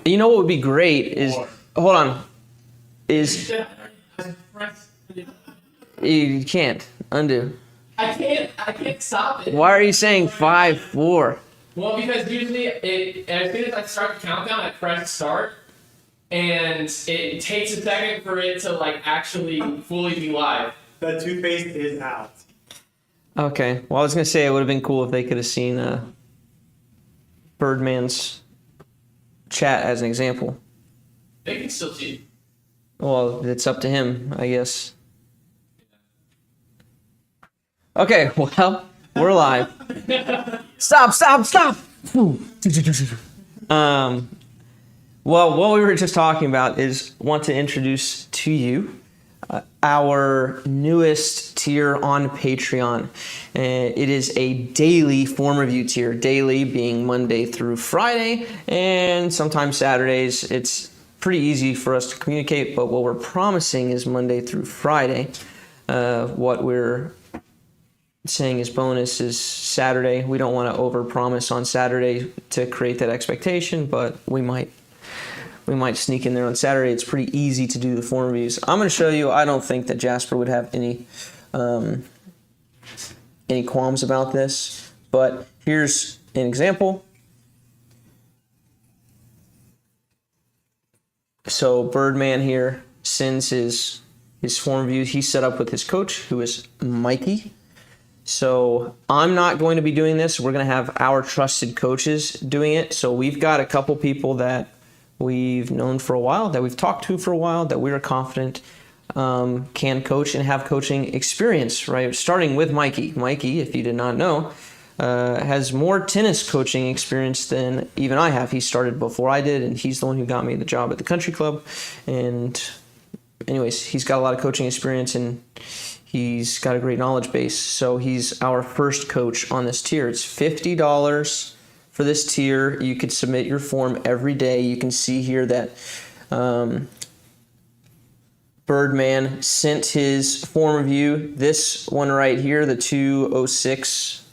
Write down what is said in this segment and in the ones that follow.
You know what would be great is, hold on, is you can't undo. I can't stop it. Why are you saying 5-4? Well, because usually as soon as I start the countdown, I press start, and it takes a second for it to like actually fully be live. The toothpaste is out. Okay. Well, I was gonna say it would have been cool if they could have seen Birdman's chat as an example. They can still cheat. Well, it's up to him, I guess. Okay, well, we're live. Stop! Well, what we were just talking about is want to introduce to you our newest tier on Patreon. It is a daily form review tier, daily being Monday through Friday, and sometimes Saturdays. It's pretty easy for us to communicate, but what we're promising is Monday through Friday. What we're saying is bonus is Saturday. We don't want to overpromise on Saturday to create that expectation, but we might sneak in there on Saturday. It's pretty easy to do the form reviews. I'm going to show you. I don't think that Jasper would have any qualms about this, but here's an example. So Birdman here sends his form review. He's set up with his coach, who is Mikey. So I'm not going to be doing this. We're going to have our trusted coaches doing it. So we've got a couple people that we've known for a while, that we've talked to for a while, that we are confident can coach and have coaching experience, right? Starting with Mikey. Mikey, if you did not know, has more tennis coaching experience than even I have. He started before I did, and he's the one who got me the job at the country club. And anyways, he's got a lot of coaching experience, and he's got a great knowledge base. So he's our first coach on this tier. It's $50 for this tier. You could submit your form every day. You can see here that Birdman sent his form review. This one right here, the 206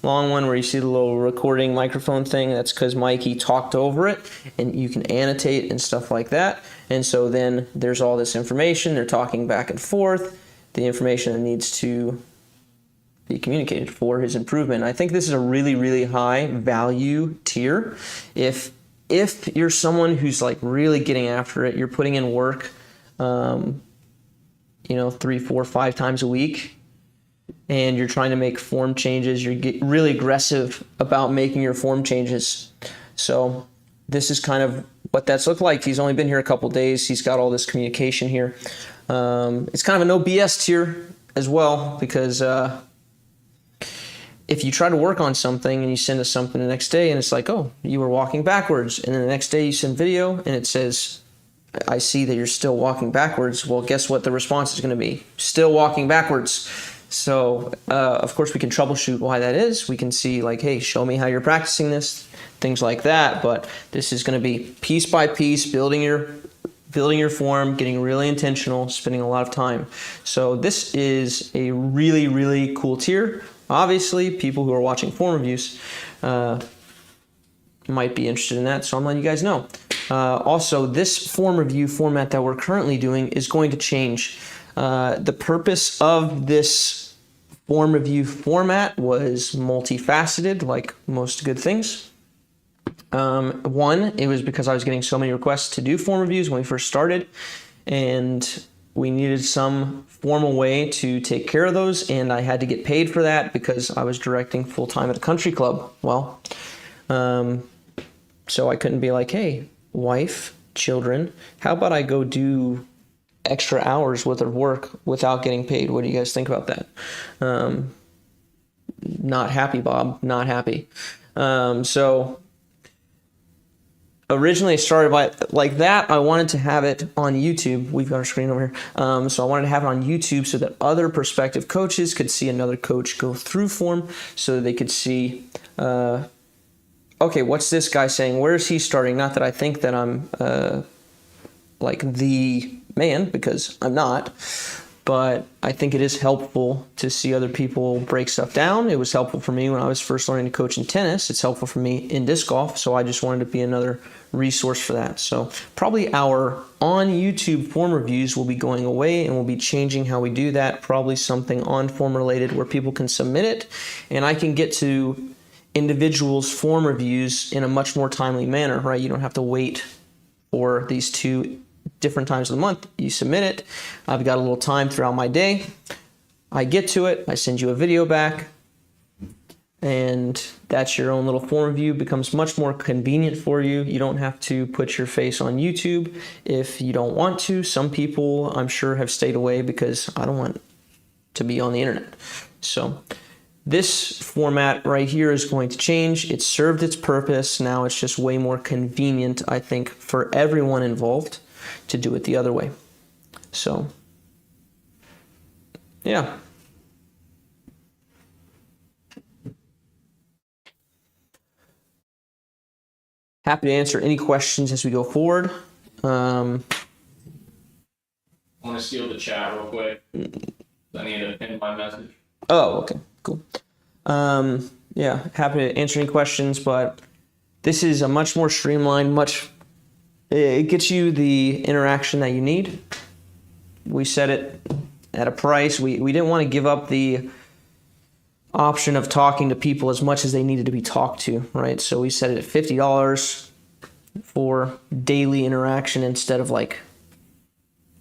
long one where you see the little recording microphone thing, that's because Mikey talked over it, and you can annotate and stuff like that. And so then there's all this information. They're talking back and forth. The information that needs to be communicated for his improvement. I think this is a really, really high value tier. If you're someone who's like really getting after it, you're putting in work, 3, 4, 5 times a week, and you're trying to make form changes, you get really aggressive about making your form changes. So this is kind of what that's looked like. He's only been here a couple days. He's got all this communication here. It's kind of a no BS tier as well, because if you try to work on something and you send us something the next day and it's like, oh, you were walking backwards, and then the next day you send video and it says, I see that you're still walking backwards. Well, guess what the response is going to be? Still walking backwards. So, of course, we can troubleshoot why that is. We can see like, hey, show me how you're practicing this, things like that. But this is going to be piece by piece, building your form, getting really intentional, spending a lot of time. So this is a really, really cool tier. Obviously, people who are watching form reviews might be interested in that, so I'm letting you guys know. Also, this form review format that we're currently doing is going to change. The purpose of this form review format was multifaceted, like most good things. One, it was because I was getting so many requests to do form reviews when we first started, and we needed some formal way to take care of those, and I had to get paid for that because I was directing full-time at a country club. Well, so I couldn't be like, hey, wife, children, how about I go do extra hours worth of work without getting paid? What do you guys think about that? Not happy, Bob, not happy. So originally I started by like that. I wanted to have it on YouTube. We've got our screen over here. So I wanted to have it on YouTube so that other prospective coaches could see another coach go through form, so that they could see, okay, what's this guy saying? Where is he starting? Not that I think that I'm like the man, because I'm not. but I think it is helpful to see other people break stuff down. It was helpful for me when I was first learning to coach in tennis. It's helpful for me in disc golf, so I just wanted to be another resource for that. So probably our on YouTube form reviews will be going away, and we'll be changing how we do that. Probably something on form related where people can submit it, and I can get to individuals' form reviews in a much more timely manner, right? You don't have to wait for these 2 different times of the month. You submit it. I've got a little time throughout my day. I get to it. I send you a video back, and that's your own little form review. It becomes much more convenient for you. You don't have to put your face on YouTube if you don't want to. Some people, I'm sure, have stayed away because I don't want to be on the internet. So this format right here is going to change. It served its purpose. Now it's just way more convenient, I think, for everyone involved to do it the other way. So, yeah. Happy to answer any questions as we go forward. I want to steal the chat real quick. I need to pin my message. Oh, okay, cool. Yeah, happy to answer any questions, but this is a much more streamlined, it gets you the interaction that you need. We set it at a price. We didn't want to give up the option of talking to people as much as they needed to be talked to, right? So we set it at $50 for daily interaction instead of like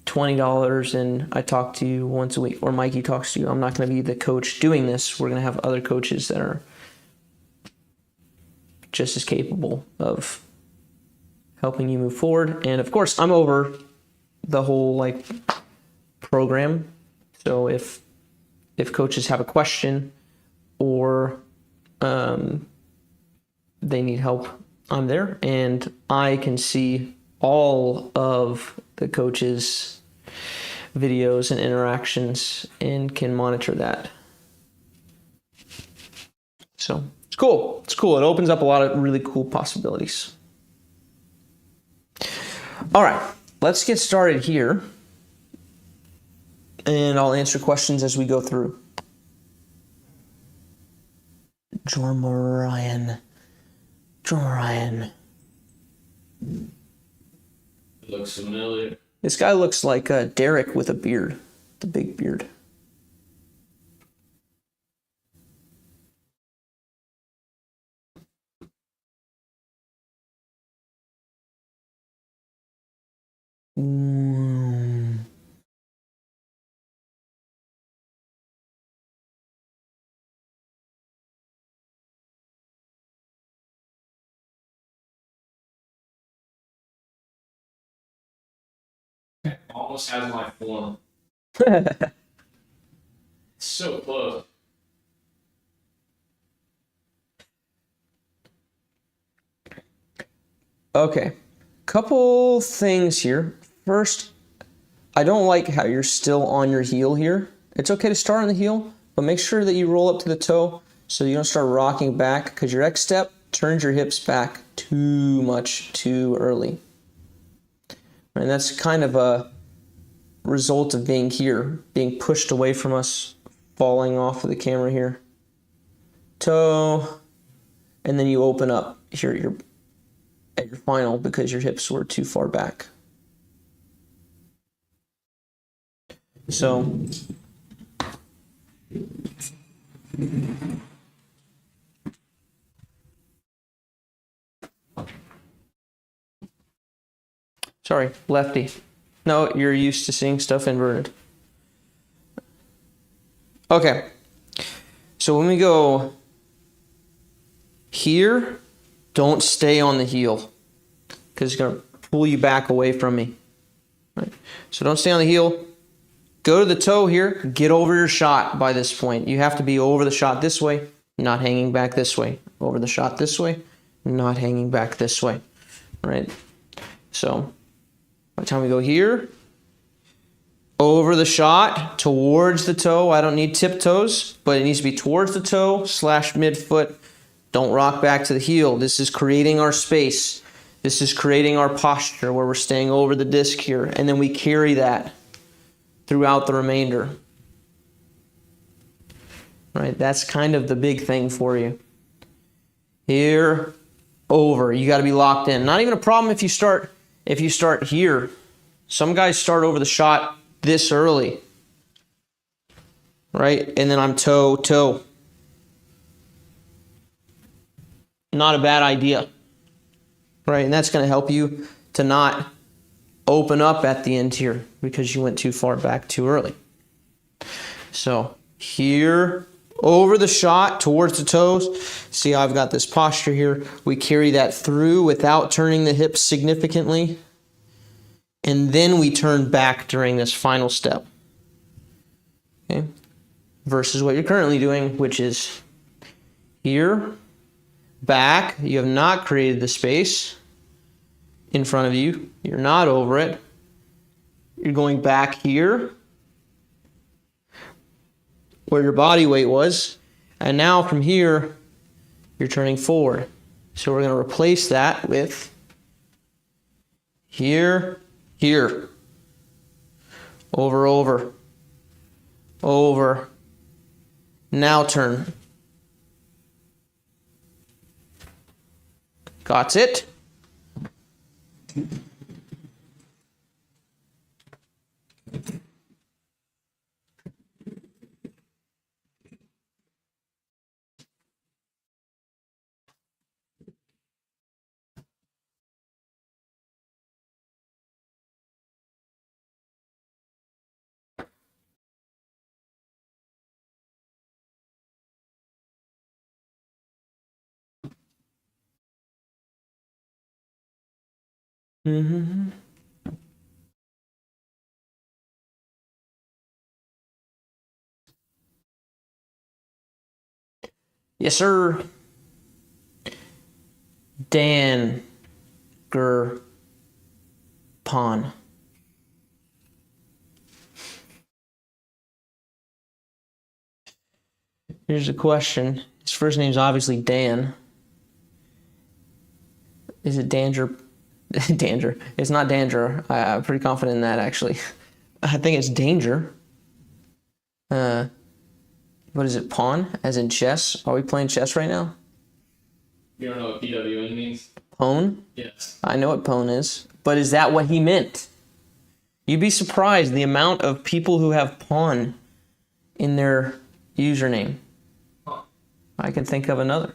$20 and I talk to you once a week, or Mikey talks to you. I'm not going to be the coach doing this. We're going to have other coaches that are just as capable of helping you move forward. And of course, I'm over the whole program. So if coaches have a question or they need help, I'm there, and I can see all of the coaches' videos and interactions and can monitor that. So it's cool. It's cool. It opens up a lot of really cool possibilities. All right, let's get started here, and I'll answer questions as we go through. Jormarian. It looks familiar. This guy looks like Derek with a beard, the big beard. Almost has my form. So close. Okay, couple things here. First, I don't like how you're still on your heel here. It's okay to start on the heel, but make sure that you roll up to the toe so you don't start rocking back, because your X step turns your hips back too much too early. And that's kind of a result of being here, being pushed away from us, falling off of the camera here. Toe, and then you open up here at your final because your hips were too far back. So sorry, lefty. No, you're used to seeing stuff inverted. Okay. So when we go here, don't stay on the heel because it's going to pull you back away from me. Right? So don't stay on the heel. Go to the toe here. Get over your shot by this point. You have to be over the shot this way, not hanging back this way. Over the shot this way, not hanging back this way. Right? So by the time we go here, over the shot, towards the toe. I don't need tiptoes, but it needs to be towards the toe / midfoot. Don't rock back to the heel. This is creating our space. This is creating our posture where we're staying over the disc here, and then we carry that. throughout the remainder. Right, that's kind of the big thing for you. Here, over. You got to be locked in. Not even a problem if you start here. Some guys start over the shot this early. Right? And then I'm toe, toe. Not a bad idea. Right? And that's going to help you to not open up at the end here because you went too far back too early. So here, over the shot, towards the toes. See how I've got this posture here. We carry that through without turning the hips significantly. And then we turn back during this final step. Okay? Versus what you're currently doing, which is here, back. You have not created the space in front of you. You're not over it. You're going back here where your body weight was. And now from here, you're turning forward. So we're going to replace that with here, here. Over, over. Over. Now turn. Got it? Mm-hmm. Yes, sir. Dan Pawn. Here's a question. His first name's obviously Dan. Is it Danger? Danger. It's not Danger. I'm pretty confident in that, actually. I think it's Danger. What is it? Pawn? As in chess? Are we playing chess right now? You don't know what PWN means? Pawn? Yes. I know what pawn is. But is that what he meant? You'd be surprised the amount of people who have pawn in their username. Huh. I can think of another.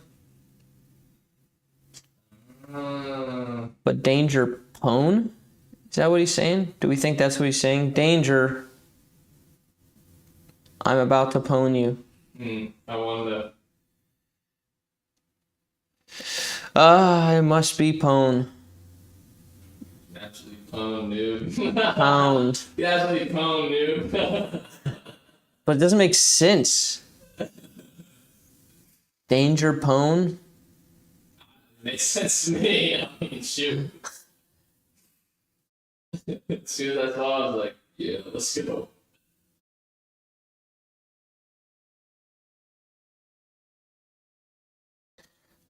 But Danger Pwn? Is that what he's saying? Do we think that's what he's saying? Danger, I'm about to pwn you. I wanted It must be pwn. to actually pwn, dude. Pound. You actually pwn, dude. But it doesn't make sense. Danger pwn? Makes sense to me. I mean, shoot. As soon as I saw it, I was like, yeah, let's go.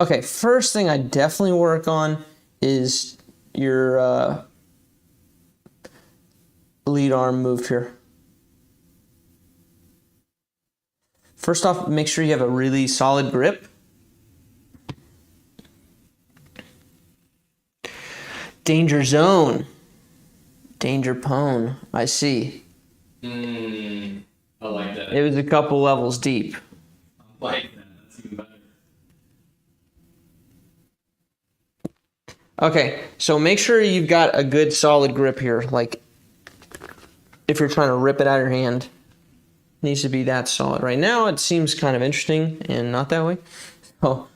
Okay, first thing I definitely work on is your lead arm move here. First off, make sure you have a really solid grip. Danger zone. Danger pwn. I see. I like that. It was a couple levels deep. I like that. That's even better. Okay, so make sure you've got a good solid grip here. Like, if you're trying to rip it out of your hand, it needs to be that solid. Right now, it seems kind of interesting and not that way. So,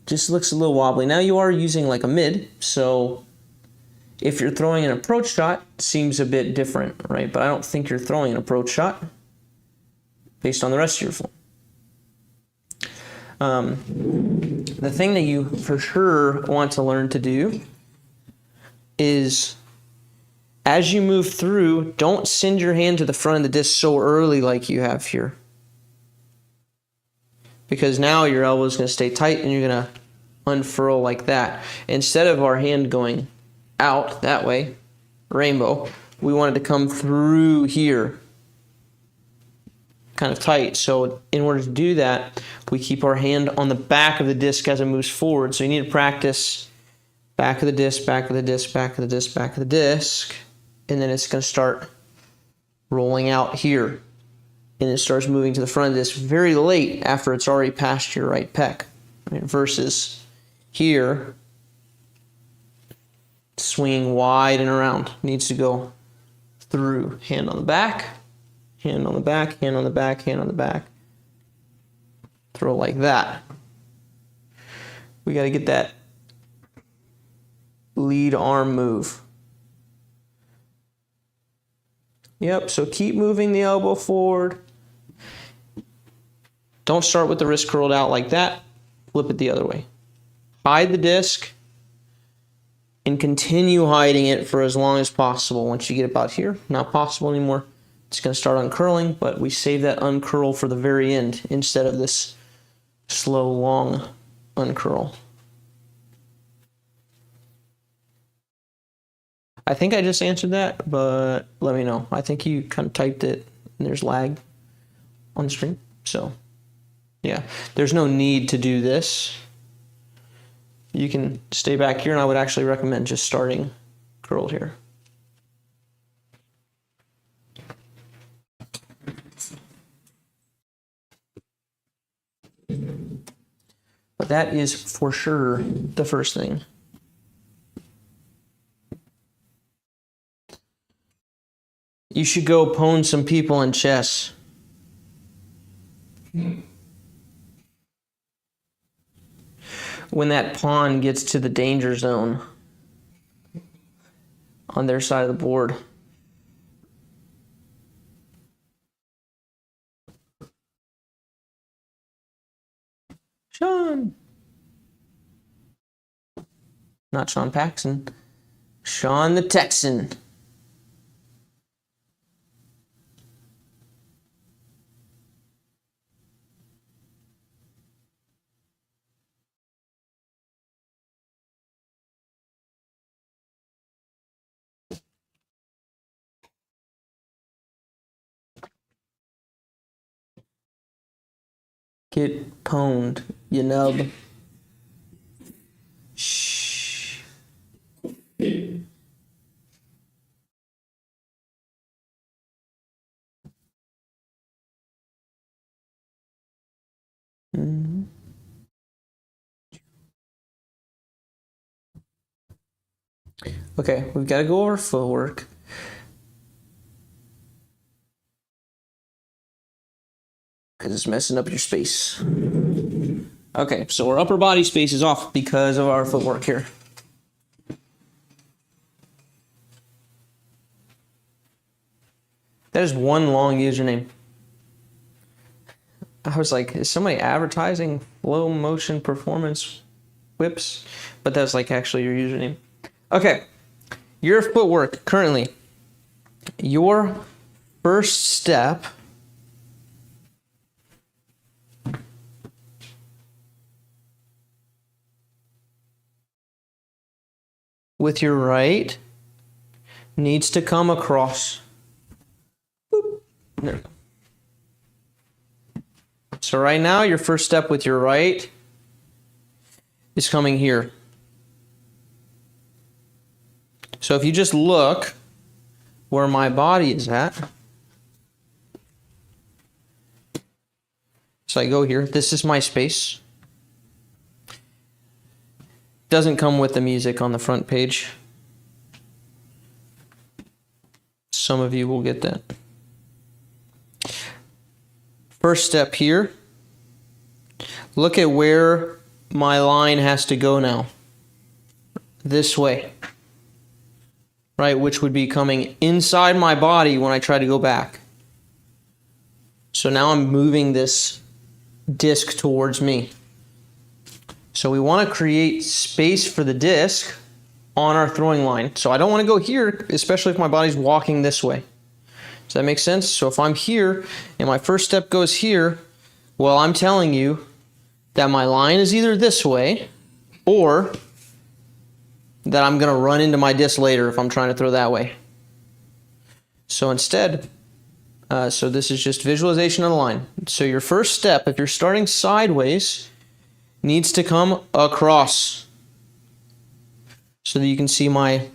just looks a little wobbly. Now you are using like a mid, so if you're throwing an approach shot, it seems a bit different, right? But I don't think you're throwing an approach shot based on the rest of your form. The thing that you for sure want to learn to do is, as you move through, don't send your hand to the front of the disc so early like you have here. Because now your elbow is going to stay tight and you're going to unfurl like that. Instead of our hand going out that way, rainbow, we want it to come through here, kind of tight. So in order to do that, we keep our hand on the back of the disc as it moves forward. So you need to practice back of the disc, back of the disc, back of the disc, back of the disc, and then it's going to start rolling out here. And it starts moving to the front of this very late after it's already past your right pec. Right? Versus here, swinging wide and around. Needs to go through. Hand on the back, hand on the back, hand on the back, hand on the back. Throw like that. We got to get that lead arm move. Yep, so keep moving the elbow forward. Don't start with the wrist curled out like that. Flip it the other way. Hide the disc and continue hiding it for as long as possible. Once you get about here, not possible anymore. It's going to start uncurling, but we save that uncurl for the very end instead of this slow, long uncurl. I think I just answered that, but let me know. I think you kind of typed it and there's lag on the screen. So, yeah, there's no need to do this. You can stay back here, and I would actually recommend just starting curled here. But that is for sure the first thing. You should go pwn some people in chess. When that pawn gets to the danger zone on their side of the board. Sean. Not Sean Paxson. Sean the Texan. Get pwned, you nub. Shh. Mm-hmm. Okay, we've got to go over footwork. Because it's messing up your space. Okay, so our upper body space is off because of our footwork here. That is one long username. I was like, is somebody advertising flow motion performance whips? But that's like actually your username. Okay, your footwork currently. Your first step with your right needs to come across. Boop. There. So right now, your first step with your right is coming here. So if you just look where my body is at, so I go here, this is my space. Doesn't come with the music on the front page. Some of you will get that. First step here. Look at where my line has to go now. This way. Right, which would be coming inside my body when I try to go back. So now I'm moving this disc towards me. So we want to create space for the disc on our throwing line. So I don't want to go here, especially if my body's walking this way. Does that make sense? So if I'm here and my first step goes here, well, I'm telling you that my line is either this way or that I'm going to run into my disc later if I'm trying to throw that way. So instead, so this is just visualization of the line. So your first step, if you're starting sideways, needs to come across. So that you can see my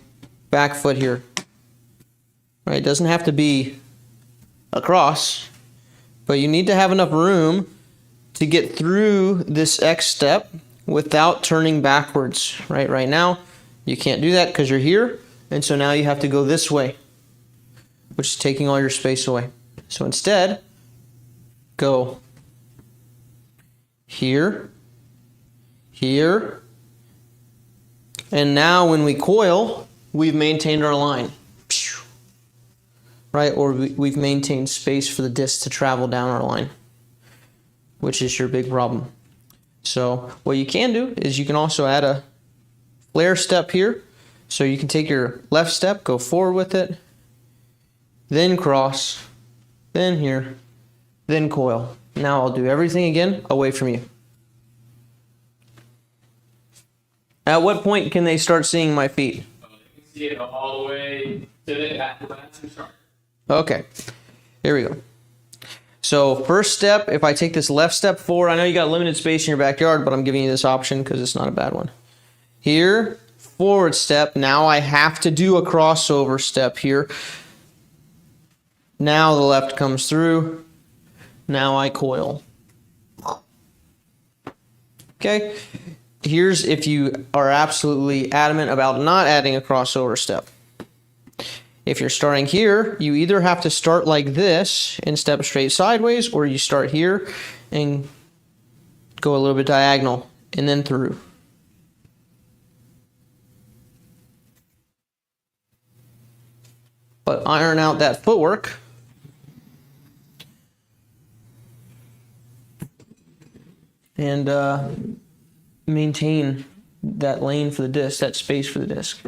back foot here. Right, it doesn't have to be across, but you need to have enough room to get through this X step without turning backwards. Right now, you can't do that because you're here, and so now you have to go this way, which is taking all your space away. So instead, go here, here, and now when we coil, we've maintained our line. Right, or we've maintained space for the disc to travel down our line, which is your big problem. So what you can do is you can also add a flare step here. So you can take your left step, go forward with it, then cross, then here, then coil. Now I'll do everything again away from you. At what point can they start seeing my feet? You can see it all the way to the start. Okay, here we go. So first step, if I take this left step forward, I know you got limited space in your backyard, but I'm giving you this option because it's not a bad one. Here, forward step. Now I have to do a crossover step here. Now the left comes through. Now I coil. Okay, here's if you are absolutely adamant about not adding a crossover step. If you're starting here, you either have to start like this and step straight sideways, or you start here and go a little bit diagonal and then through. But iron out that footwork. And maintain that lane for the disc, that space for the disc.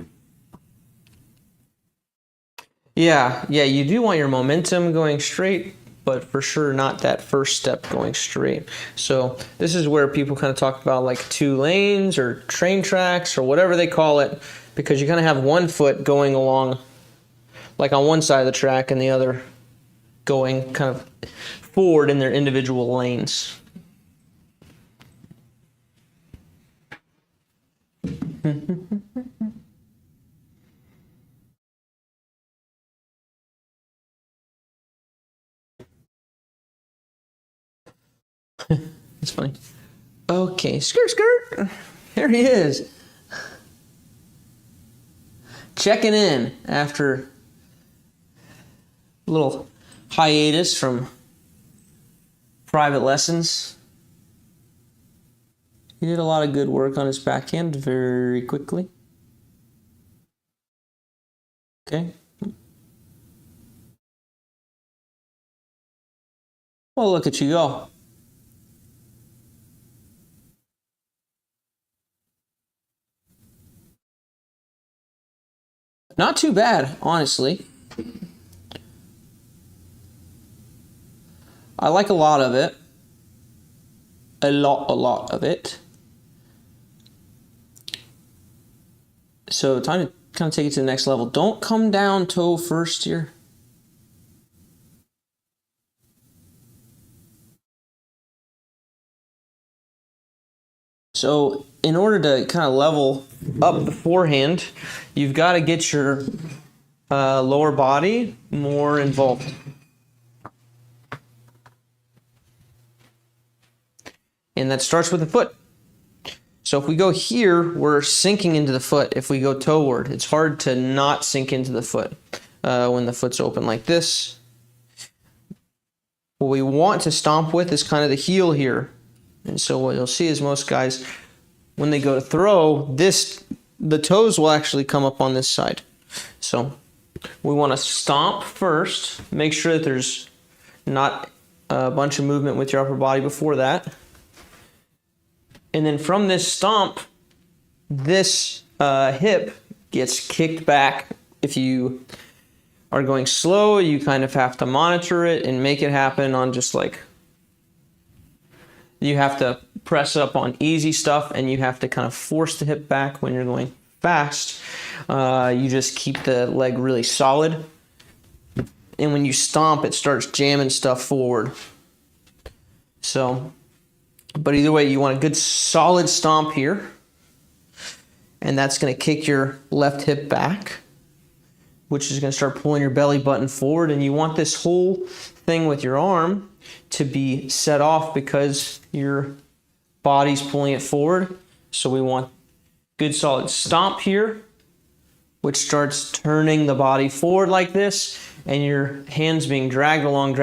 Yeah, you do want your momentum going straight, but for sure not that first step going straight. So this is where people kind of talk about like 2 lanes or train tracks or whatever they call it, because you kind of have one foot going along like on one side of the track and the other going kind of forward in their individual lanes. It's funny. Okay, skirt. Here he is. Checking in after a little hiatus from private lessons. He did a lot of good work on his backhand very quickly. Okay. Well, look at you go. Not too bad, honestly. I like a lot of it. A lot of it. So time to kind of take it to the next level. Don't come down toe first here. So in order to kind of level up the forehand, you've got to get your lower body more involved. And that starts with the foot. So if we go here, we're sinking into the foot. If we go toeward, it's hard to not sink into the foot when the foot's open like this. What we want to stomp with is kind of the heel here. And so what you'll see is most guys, when they go to throw, the toes will actually come up on this side. So we want to stomp first, make sure that there's not a bunch of movement with your upper body before that. And then from this stomp, this hip gets kicked back. If you are going slow, you kind of have to monitor it and make it happen on just like, you have to press up on easy stuff and you have to kind of force the hip back when you're going fast. You just keep the leg really solid. and when you stomp, it starts jamming stuff forward. So, but either way, you want a good solid stomp here. And that's going to kick your left hip back, which is going to start pulling your belly button forward. And you want this whole thing with your arm to be set off because your body's pulling it forward. So we want good solid stomp here, which starts turning the body forward like this, and your hands being dragged along,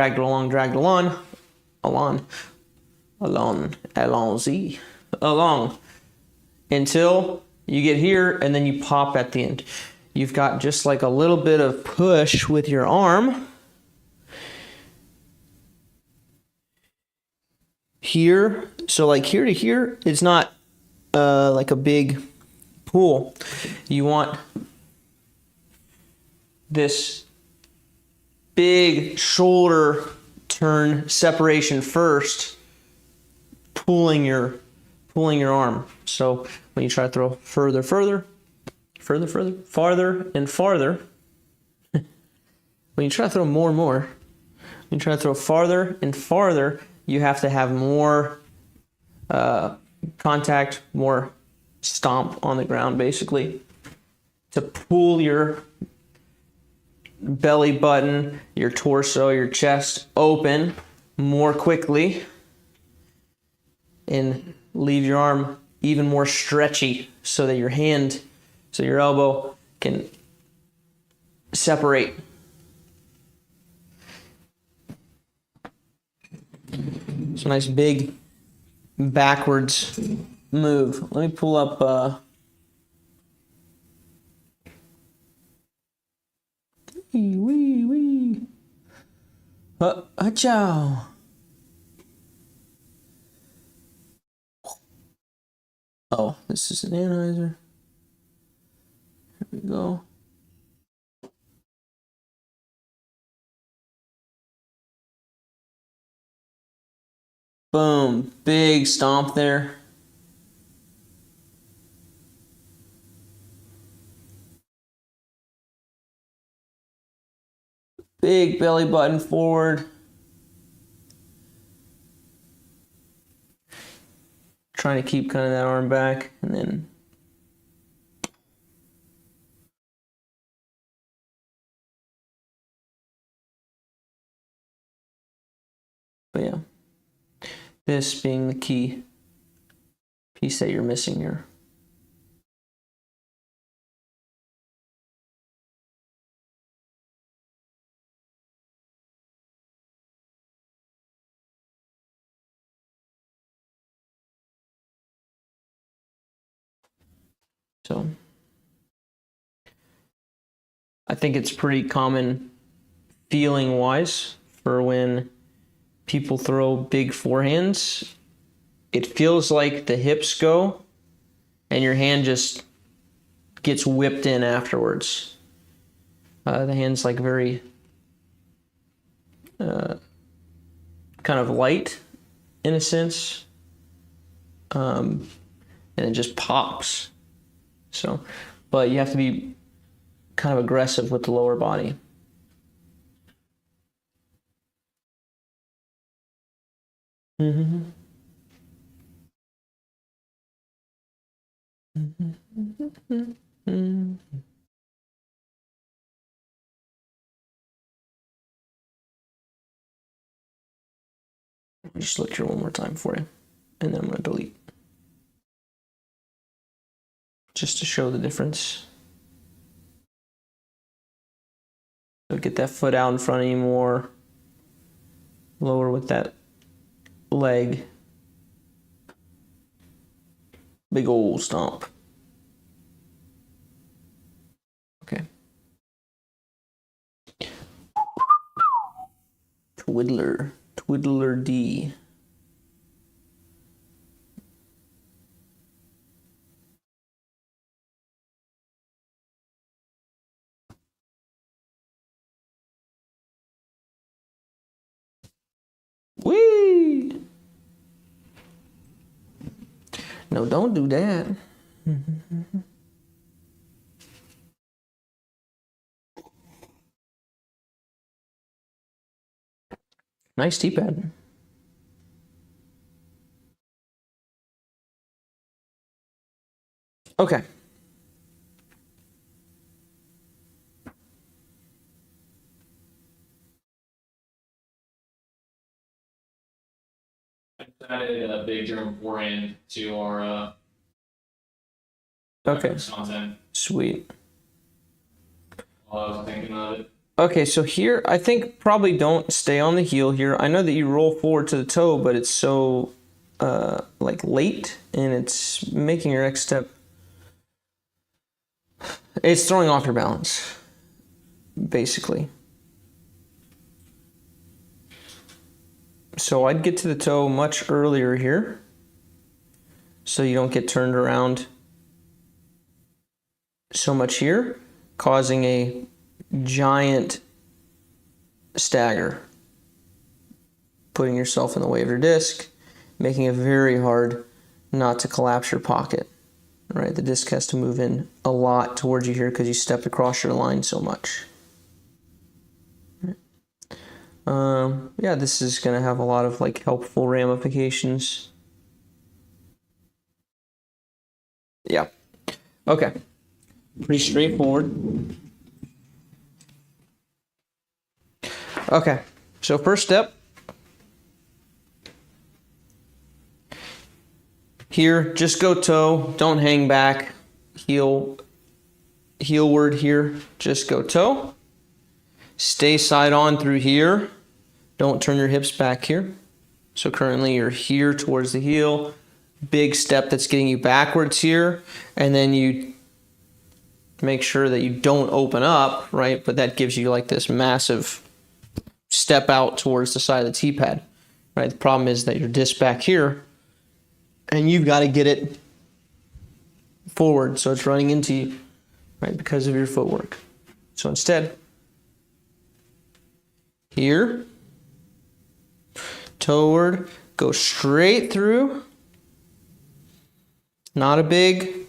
along until you get here, and then you pop at the end. You've got just like a little bit of push with your arm here. So like here to here, it's not like a big pull. You want this big shoulder turn separation first, pulling your arm. So when you try to throw farther and farther, when you try to throw more and more, when you try to throw farther and farther, you have to have more contact, more stomp on the ground, basically, to pull your belly button, your torso, your chest open more quickly and leave your arm even more stretchy so that your hand, so your elbow can separate. It's a nice big backwards move. Let me pull up Ciao. Oh, this is an analyzer. Here we go. Boom, big stomp there. Big belly button forward. Trying to keep kind of that arm back, and then but yeah, this being the key piece that you're missing here. So I think it's pretty common feeling wise for when people throw big forehands. It feels like the hips go and your hand just gets whipped in afterwards. The hand's like very kind of light in a sense, and it just pops. So, but you have to be kind of aggressive with the lower body. Just look here one more time for you, and then I'm going to delete. Just to show the difference. So get that foot out in front of you more. Lower with that leg. Big old stomp. Okay. Twiddler D. Whee! No, don't do that. Nice T-pad. Okay. Added a big German forehand to our Okay. content Sweet. while I was thinking of it. Okay, so here, I think probably don't stay on the heel here. I know that you roll forward to the toe, but it's so, like, late, and it's making your next step. It's throwing off your balance, basically. So I'd get to the toe much earlier here, so you don't get turned around so much here, causing a giant stagger, putting yourself in the way of your disc, making it very hard not to collapse your pocket, right? The disc has to move in a lot towards you here because you stepped across your line so much. Yeah, this is going to have a lot of like helpful ramifications. Yeah. Okay. Pretty straightforward. Okay, so first step. Here, just go toe, don't hang back. Heelward here, just go toe. Stay side on through here. Don't turn your hips back here. So currently you're here towards the heel. Big step that's getting you backwards here. And then you make sure that you don't open up, right? But that gives you like this massive step out towards the side of the T-pad, right? The problem is that your disc back here, and you've got to get it forward, so it's running into you, right? Because of your footwork. So instead, here, toeward, go straight through. Not a big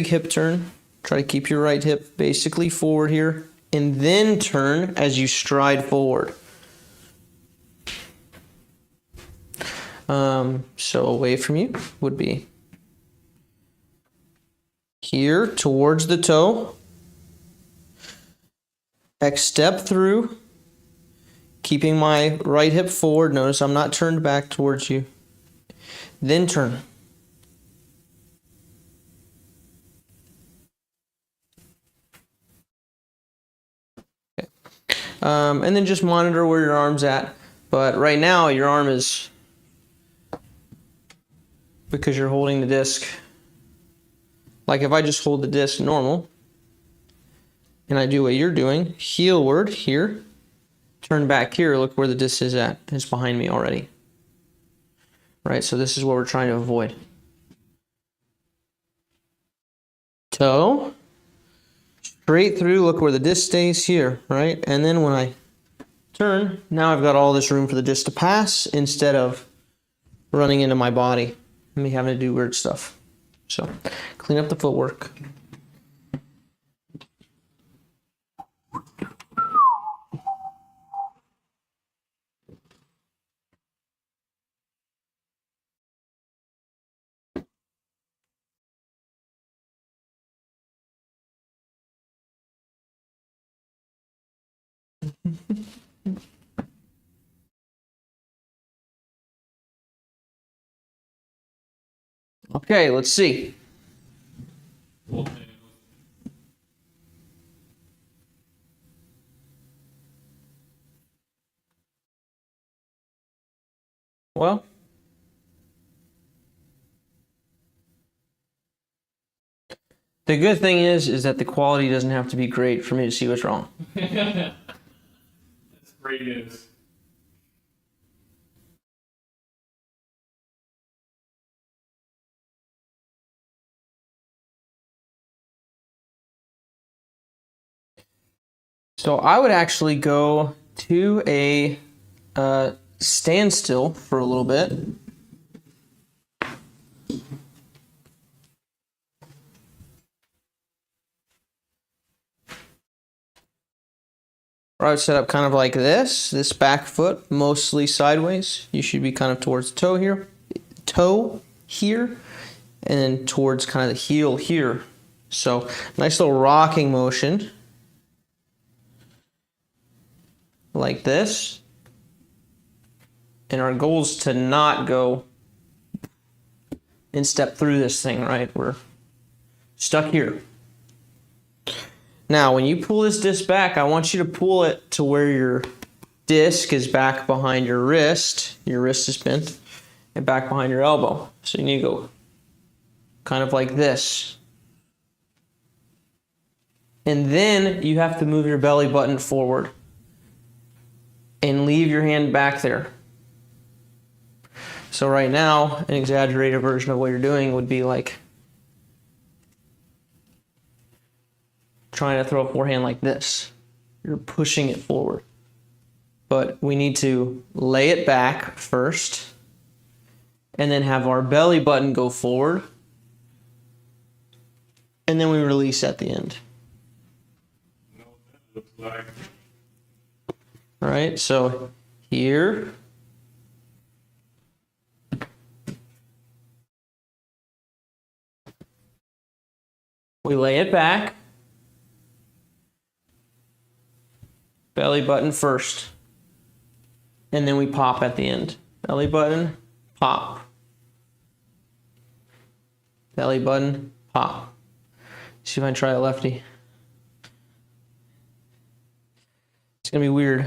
hip turn. Try to keep your right hip basically forward here, and then turn as you stride forward. So away from you would be here towards the toe. X step through, keeping my right hip forward. Notice I'm not turned back towards you. Then turn. Okay. And then just monitor where your arm's at. But right now your arm is, because you're holding the disc, like if I just hold the disc normal and I do what you're doing, heelward here, turn back here, look where the disc is at. It's behind me already. Right, so this is what we're trying to avoid. Toe, straight through, look where the disc stays here, right? And then when I turn, now I've got all this room for the disc to pass instead of running into my body and me having to do weird stuff. So, clean up the footwork. Okay, let's see. Well, the good thing is that the quality doesn't have to be great for me to see what's wrong. That's great news. So I would actually go to a standstill for a little bit. Or I would set up kind of like this back foot mostly sideways. You should be kind of towards the toe here, and then towards kind of the heel here. So nice little rocking motion like this. And our goal is to not go and step through this thing, right? We're stuck here. Now, when you pull this disc back, I want you to pull it to where your disc is back behind your wrist. Your wrist is bent and back behind your elbow. So you need to go kind of like this. And then you have to move your belly button forward and leave your hand back there. So right now, an exaggerated version of what you're doing would be like trying to throw a forehand like this. You're pushing it forward. But we need to lay it back first and then have our belly button go forward. And then we release at the end. All right, so here. We lay it back. Belly button first. And then we pop at the end. Belly button, pop. Belly button, pop. See if I can try a lefty. It's gonna be weird.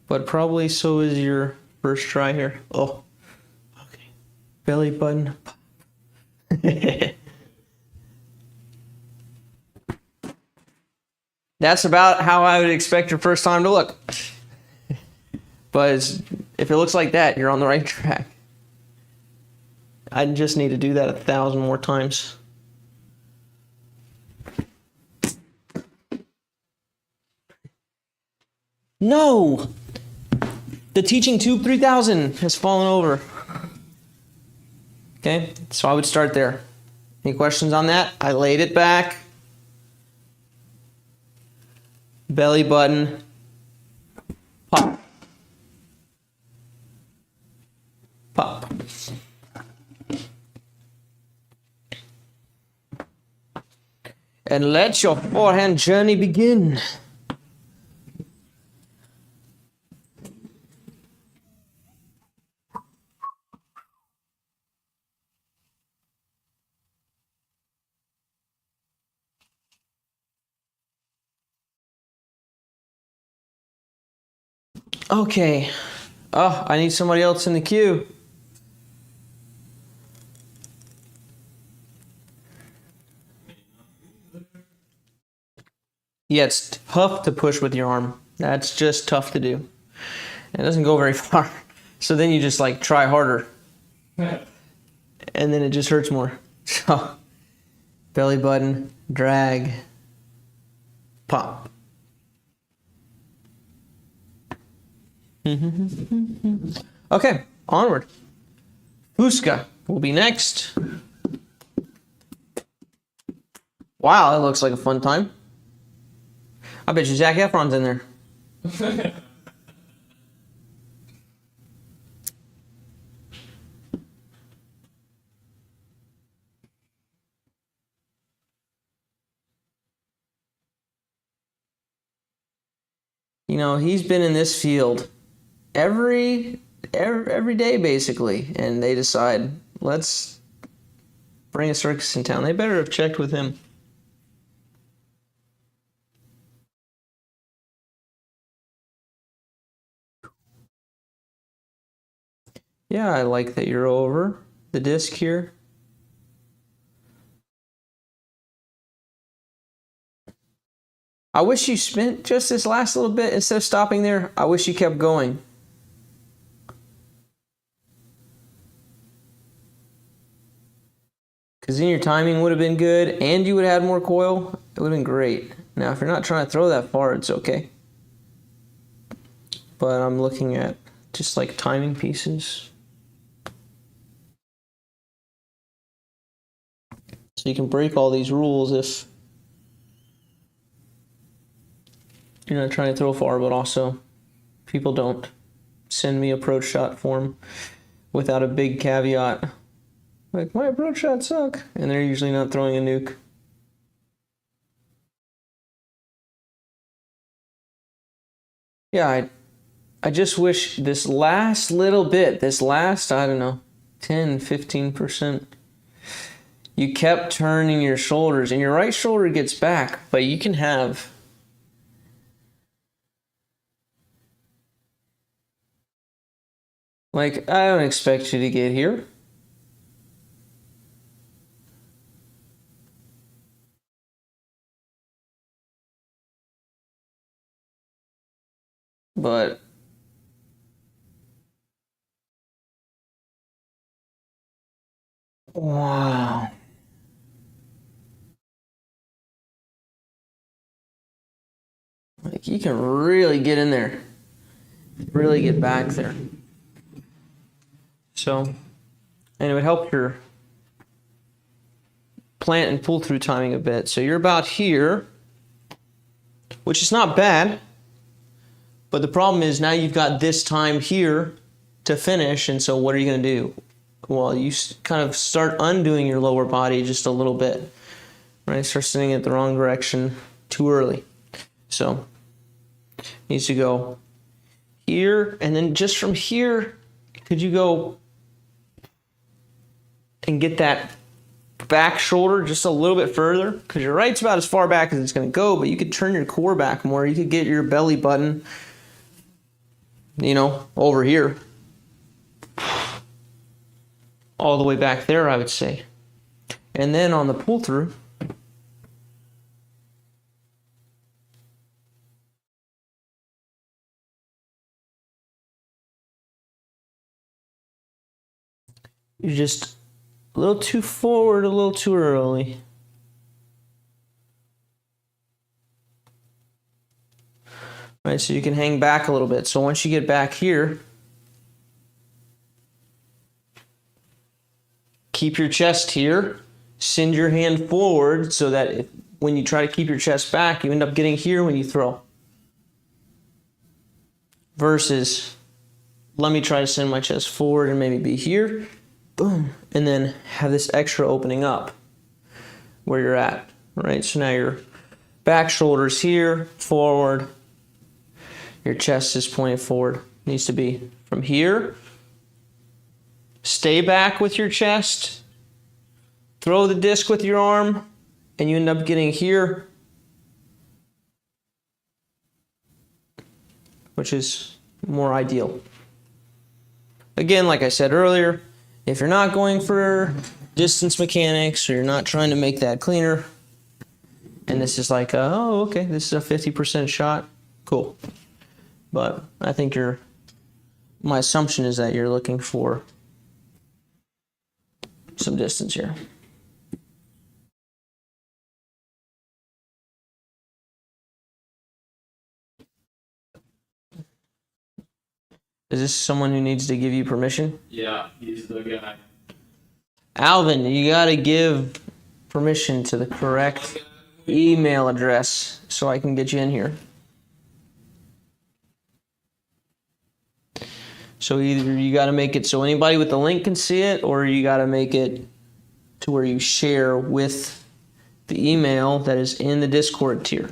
But probably so is your first try here. Oh, okay. Belly button, pop. That's about how I would expect your first time to look. But if it looks like that, you're on the right track. I just need to do that 1,000 more times. No! The teaching tube 3000 has fallen over. Okay, so I would start there. Any questions on that? I laid it back. Belly button, pop. Pop. And let your forehand journey begin. Okay. Oh, I need somebody else in the queue. Yeah, it's tough to push with your arm. That's just tough to do. It doesn't go very far. So then you just like try harder. And then it just hurts more. So belly button, drag, pop. Okay, onward. Pusa will be next. Wow, that looks like a fun time. I bet you Zac Efron's in there. You know, he's been in this field every day basically, and they decide, let's bring a circus in town. They better have checked with him. Yeah, I like that you're over the disc here. I wish you spent just this last little bit instead of stopping there. I wish you kept going. Because then your timing would have been good and you would have had more coil. It would have been great. Now, if you're not trying to throw that far, it's okay. But I'm looking at just like timing pieces. So you can break all these rules you're not trying to throw far, but also people don't send me approach shot form without a big caveat. Like, my approach shots suck. And they're usually not throwing a nuke. Yeah, I just wish this last little bit, this last, I don't know, 10, 15%, you kept turning your shoulders, and your right shoulder gets back, but you can have... Like, I don't expect you to get here. But wow. Like, you can really get in there. Really get back there. So, and it would help your plant and pull through timing a bit. So you're about here, which is not bad. But the problem is now you've got this time here to finish, and so what are you going to do? Well, you kind of start undoing your lower body just a little bit, right? Start sitting it the wrong direction too early. So, needs to go here, and then just from here, could you go and get that back shoulder just a little bit further? Because your right's about as far back as it's going to go, but you could turn your core back more. You could get your belly button, you know, over here. All the way back there, I would say. And then on the pull through, you're just a little too forward, a little too early. Right, so you can hang back a little bit. So once you get back here, keep your chest here, send your hand forward so that when you try to keep your chest back, you end up getting here when you throw. Versus, let me try to send my chest forward and maybe be here, boom, and then have this extra opening up where you're at, right? So now your back shoulder's here, forward, your chest is pointed forward. Needs to be from here. Stay back with your chest. Throw the disc with your arm, and you end up getting here, which is more ideal. Again, like I said earlier, if you're not going for distance mechanics or you're not trying to make that cleaner, and this is like, oh, okay, this is a 50% shot, cool. But I think my assumption is that you're looking for some distance here. Is this someone who needs to give you permission? Yeah, he's the guy. Alvin, you gotta give permission to the correct email address so I can get you in here. So either you gotta make it so anybody with the link can see it, or you gotta make it to where you share with the email that is in the Discord tier.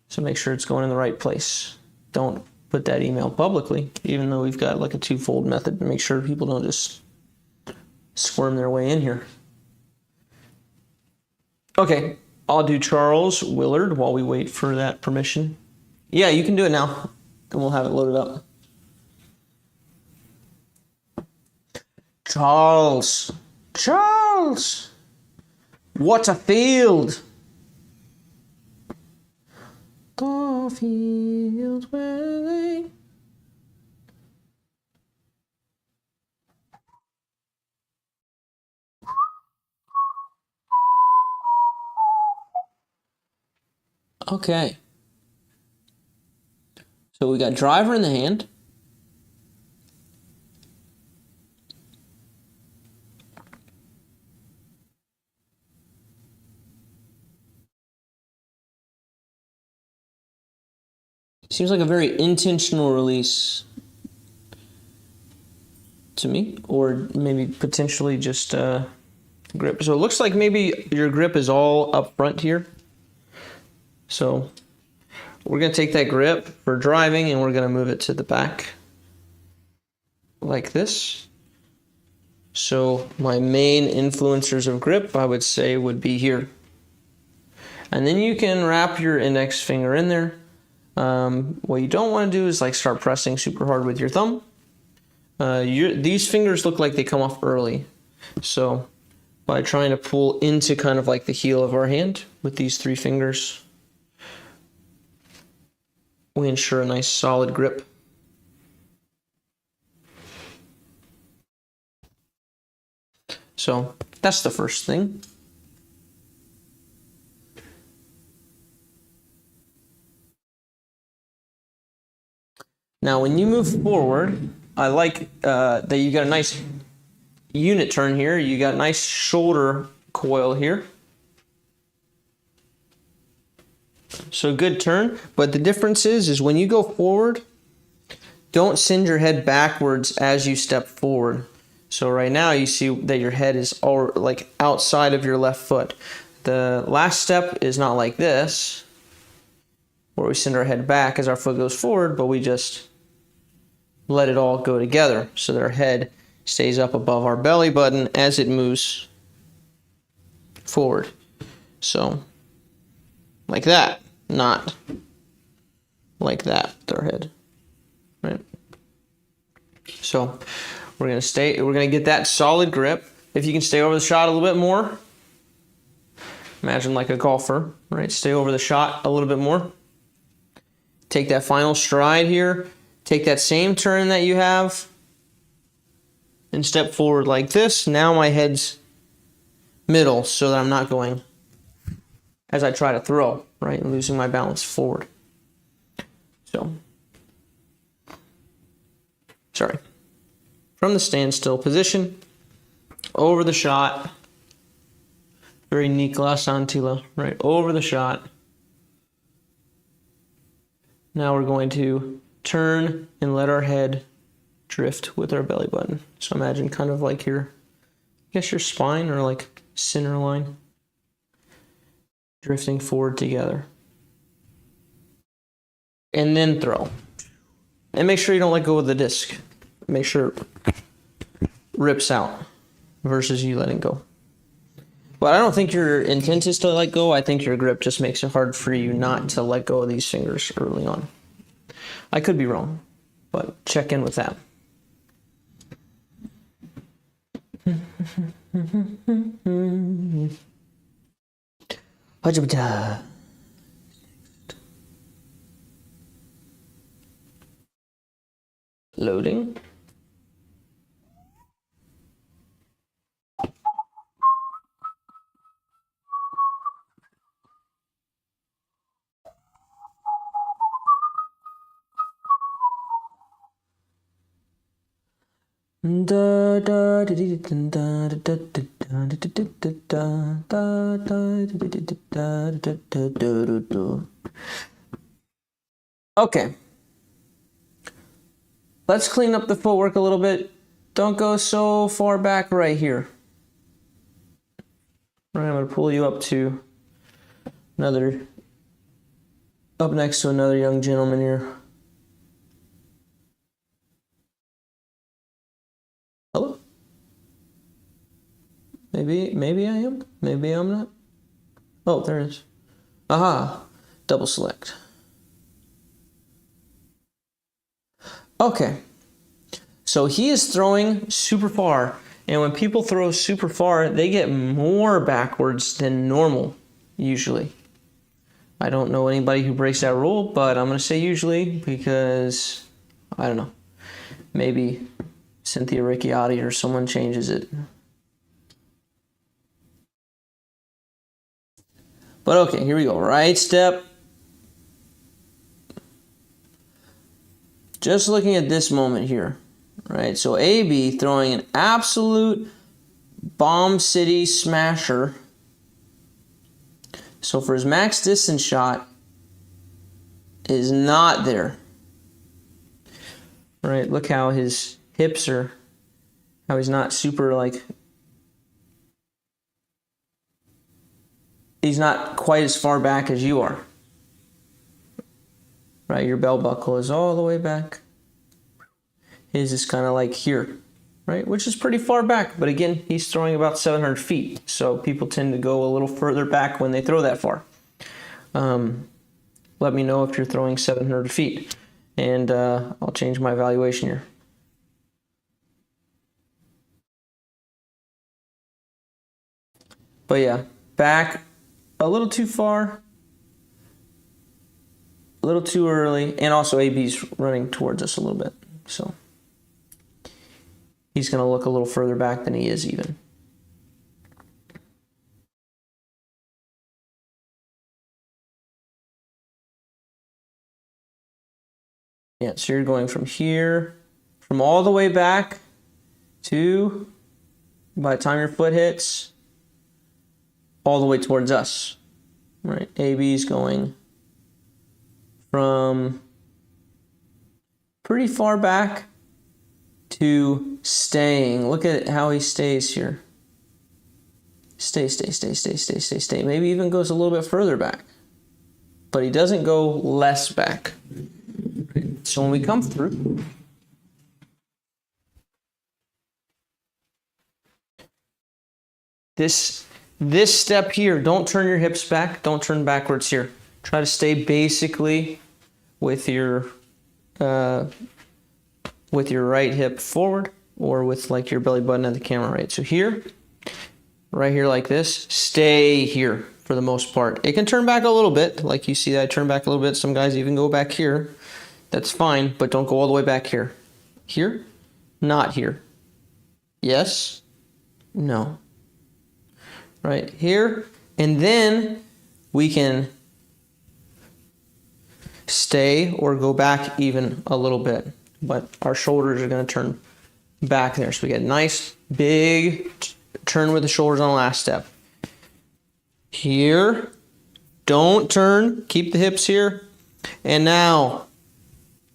So make sure it's going in the right place. Don't put that email publicly, even though we've got like a twofold method to make sure people don't just squirm their way in here. Okay, I'll do Charles Willard while we wait for that permission. Yeah, you can do it now, and we'll have it loaded up. Charles, what a field! The field where they... Okay. So we got driver in the hand. Seems like a very intentional release to me, or maybe potentially just grip. So it looks like maybe your grip is all up front here. So we're going to take that grip for driving and we're going to move it to the back like this. So my main influencers of grip, I would say, would be here. And then you can wrap your index finger in there. What you don't want to do is like start pressing super hard with your thumb. These fingers look like they come off early. So by trying to pull into kind of like the heel of our hand with these 3 fingers, we ensure a nice solid grip. So that's the first thing. Now when you move forward, I like that you got a nice unit turn here. You got a nice shoulder coil here. So good turn, but the difference is when you go forward, don't send your head backwards as you step forward. So right now you see that your head is all like outside of your left foot. The last step is not like this, where we send our head back as our foot goes forward, but we just let it all go together so that our head stays up above our belly button as it moves forward. So like that, not like that with our head, right? So we're gonna get that solid grip. If you can stay over the shot a little bit more, imagine like a golfer, right? Stay over the shot a little bit more. Take that final stride here. Take that same turn that you have and step forward like this. Now my head's middle so that I'm not going as I try to throw, right? And losing my balance forward. So, sorry. From the standstill position, over the shot. Very Niklas Antila, right? Over the shot. Now we're going to turn and let our head drift with our belly button. So imagine kind of like your, I guess your spine or like center line drifting forward together. And then throw. And make sure you don't let go of the disc. Make sure it rips out versus you letting go. But I don't think your intent is to let go. I think your grip just makes it hard for you not to let go of these fingers early on. I could be wrong, but check in with that. Loading. Okay. Let's clean up the footwork a little bit. Don't go so far back right here. Right, I'm going to pull you up to up next to another young gentleman here. Hello? Maybe I am. Maybe I'm not. Oh, there it is. Aha. Double select. Okay. So he is throwing super far. And when people throw super far, they get more backwards than normal, usually. I don't know anybody who breaks that rule, but I'm going to say usually because, I don't know, maybe Cynthia Ricciardi or someone changes it. But okay, here we go. Right step. Just looking at this moment here, right? So AB throwing an absolute bomb city smasher. So for his max distance shot, is not there. Right, look how his hips are, how he's not super like, he's not quite as far back as you are. Right, your belt buckle is all the way back. His is kind of like here, right, which is pretty far back. But again, he's throwing about 700 feet, so people tend to go a little further back when they throw that far. Let me know if you're throwing 700 feet, and I'll change my evaluation here. But yeah, back a little too far, a little too early, and also AB's running towards us a little bit, so he's going to look a little further back than he is even. Yeah, so you're going from here, from all the way back to, by the time your foot hits, all the way towards us, right? AB's going from pretty far back to staying. Look at how he stays here. Stay. Maybe even goes a little bit further back, but he doesn't go less back. So when we come through, this step here, don't turn your hips back, don't turn backwards here. Try to stay basically with your right hip forward, or with like your belly button at the camera, right? So here, right here like this, stay here for the most part. It can turn back a little bit, like you see that I turn back a little bit. Some guys even go back here. That's fine, but don't go all the way back here. Here, not here. Yes, no. Right here, and then we can stay or go back even a little bit, but our shoulders are going to turn back there. So we get a nice big turn with the shoulders on the last step. Here, don't turn, keep the hips here, and now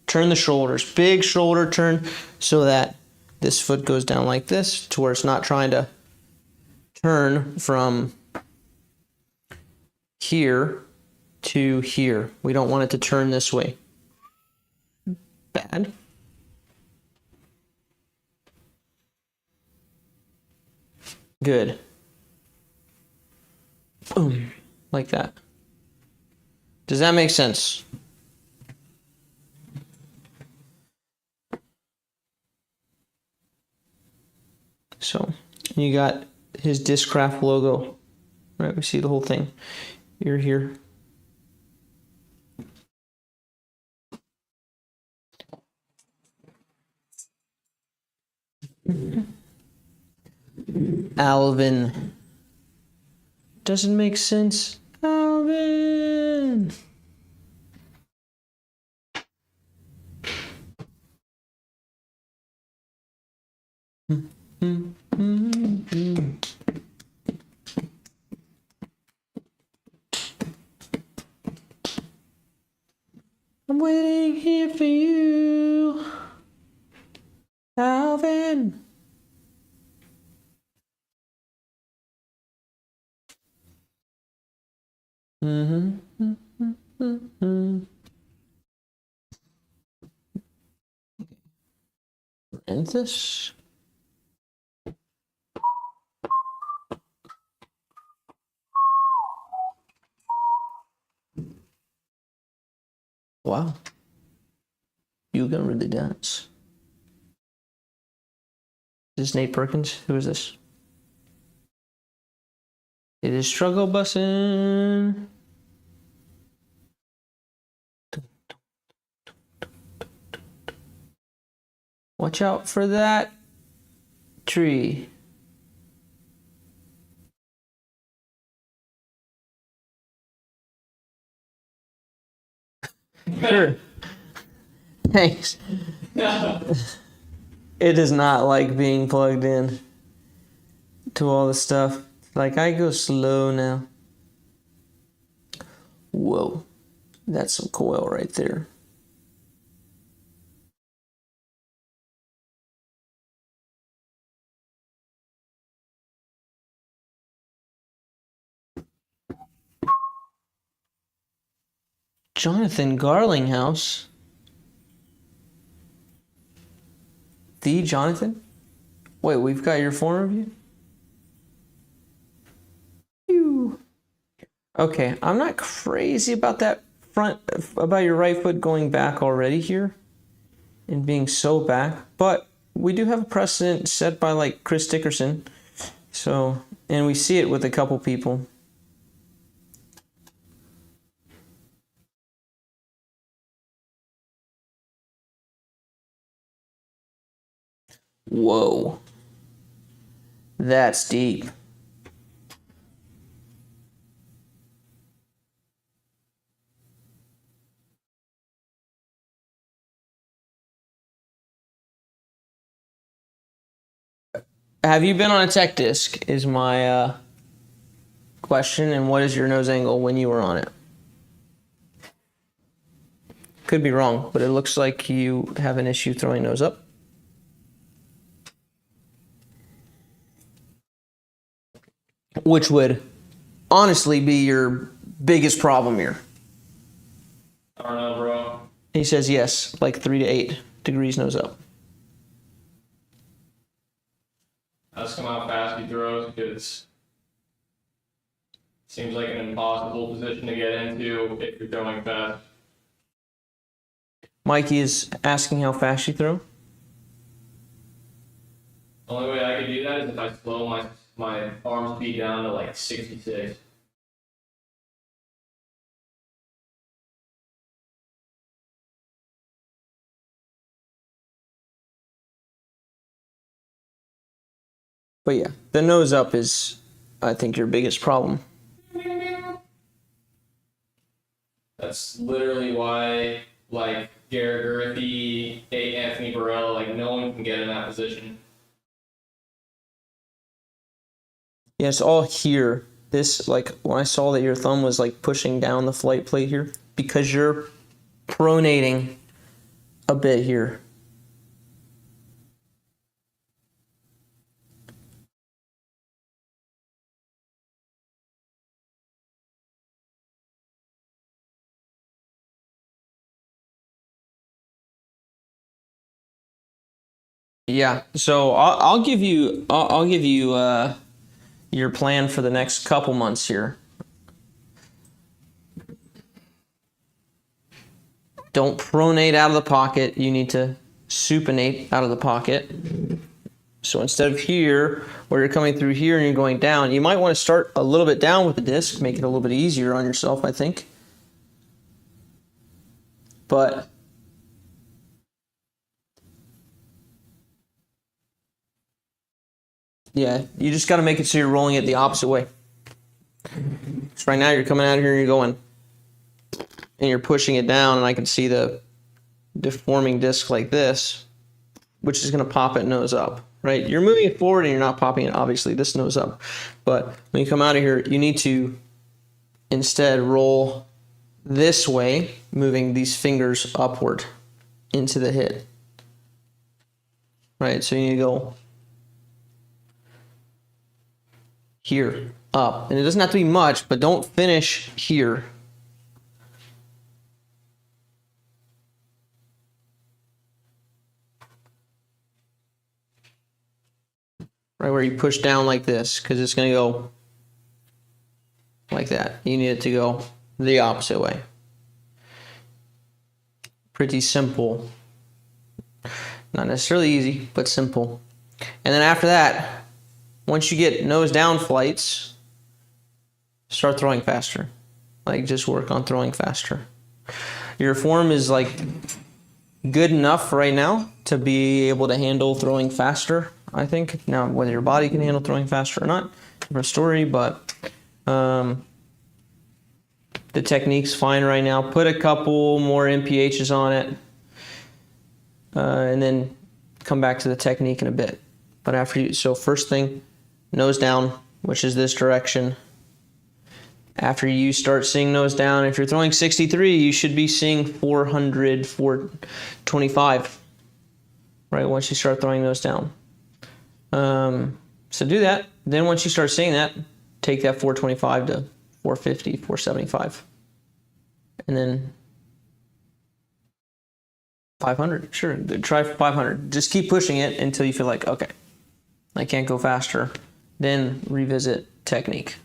turn the shoulders, big shoulder turn, so that this foot goes down like this, to where it's not trying to turn from here to here. We don't want it to turn this way. Bad. Good. Boom. Like that. Does that make sense? So you got his Discraft logo, right? We see the whole thing. You're here. Alvin. Doesn't make sense. Alvin. I'm waiting here for you, Alvin. And this. Wow. You can really dance. Is this Nate Perkins? Who is this? It is Struggle Bussin'. Watch out for that tree. Sure. Thanks. It does not like being plugged in to all the stuff. Like, I go slow now. Whoa. That's some coil right there. Jonathan Garling house. The Jonathan? Wait, we've got your form review? Phew. Okay, I'm not crazy about that about your right foot going back already here and being so back, but we do have a precedent set by like Chris Dickerson. So, and we see it with a couple people. Whoa. That's deep. Have you been on a tech disc is my question, and what is your nose angle when you were on it? Could be wrong, but it looks like you have an issue throwing nose up. Which would honestly be your biggest problem here. I don't know, bro. He says yes, like 3 to 8 degrees nose up. Ask him how fast he throws, because it seems like an impossible position to get into if you're throwing fast. Mikey is asking how fast you throw. The only way I could do that is if I slow my arm speed down to like 66. But yeah, the nose up is, I think, your biggest problem. That's literally why, like, Garrett Griffey, Anthony Burrell, like, no one can get in that position. Yeah, it's all here. This, like, when I saw that your thumb was, like, pushing down the flight plate here, because you're pronating a bit here. Yeah, so I'll give you your plan for the next couple months here. Don't pronate out of the pocket. You need to supinate out of the pocket. So instead of here, where you're coming through here and you're going down, you might want to start a little bit down with the disc, make it a little bit easier on yourself, I think. But yeah, you just got to make it so you're rolling it the opposite way. So right now you're coming out here and you're going, and you're pushing it down, and I can see the deforming disc like this, which is going to pop it nose up, right? You're moving it forward and you're not popping it, obviously, this nose up. But when you come out of here, you need to instead roll this way, moving these fingers upward into the hit, right? So you need to go here, up. And it doesn't have to be much, but don't finish here. Right where you push down like this, because it's going to go like that. You need it to go the opposite way. Pretty simple. Not necessarily easy, but simple. And then after that, once you get nose down flights, start throwing faster. Like, just work on throwing faster. Your form is like good enough right now to be able to handle throwing faster, I think. Now, whether your body can handle throwing faster or not, different story, but the technique's fine right now. Put a couple more MPHs on it, and then come back to the technique in a bit. But after you, so first thing, nose down, which is this direction. After you start seeing those down, if you're throwing 63, you should be seeing 400, 425, right? Once you start throwing those down. So do that. Then once you start seeing that, take that 425 to 450, 475. And then 500. Sure, try 500. Just keep pushing it until you feel like, okay, I can't go faster. Then revisit technique.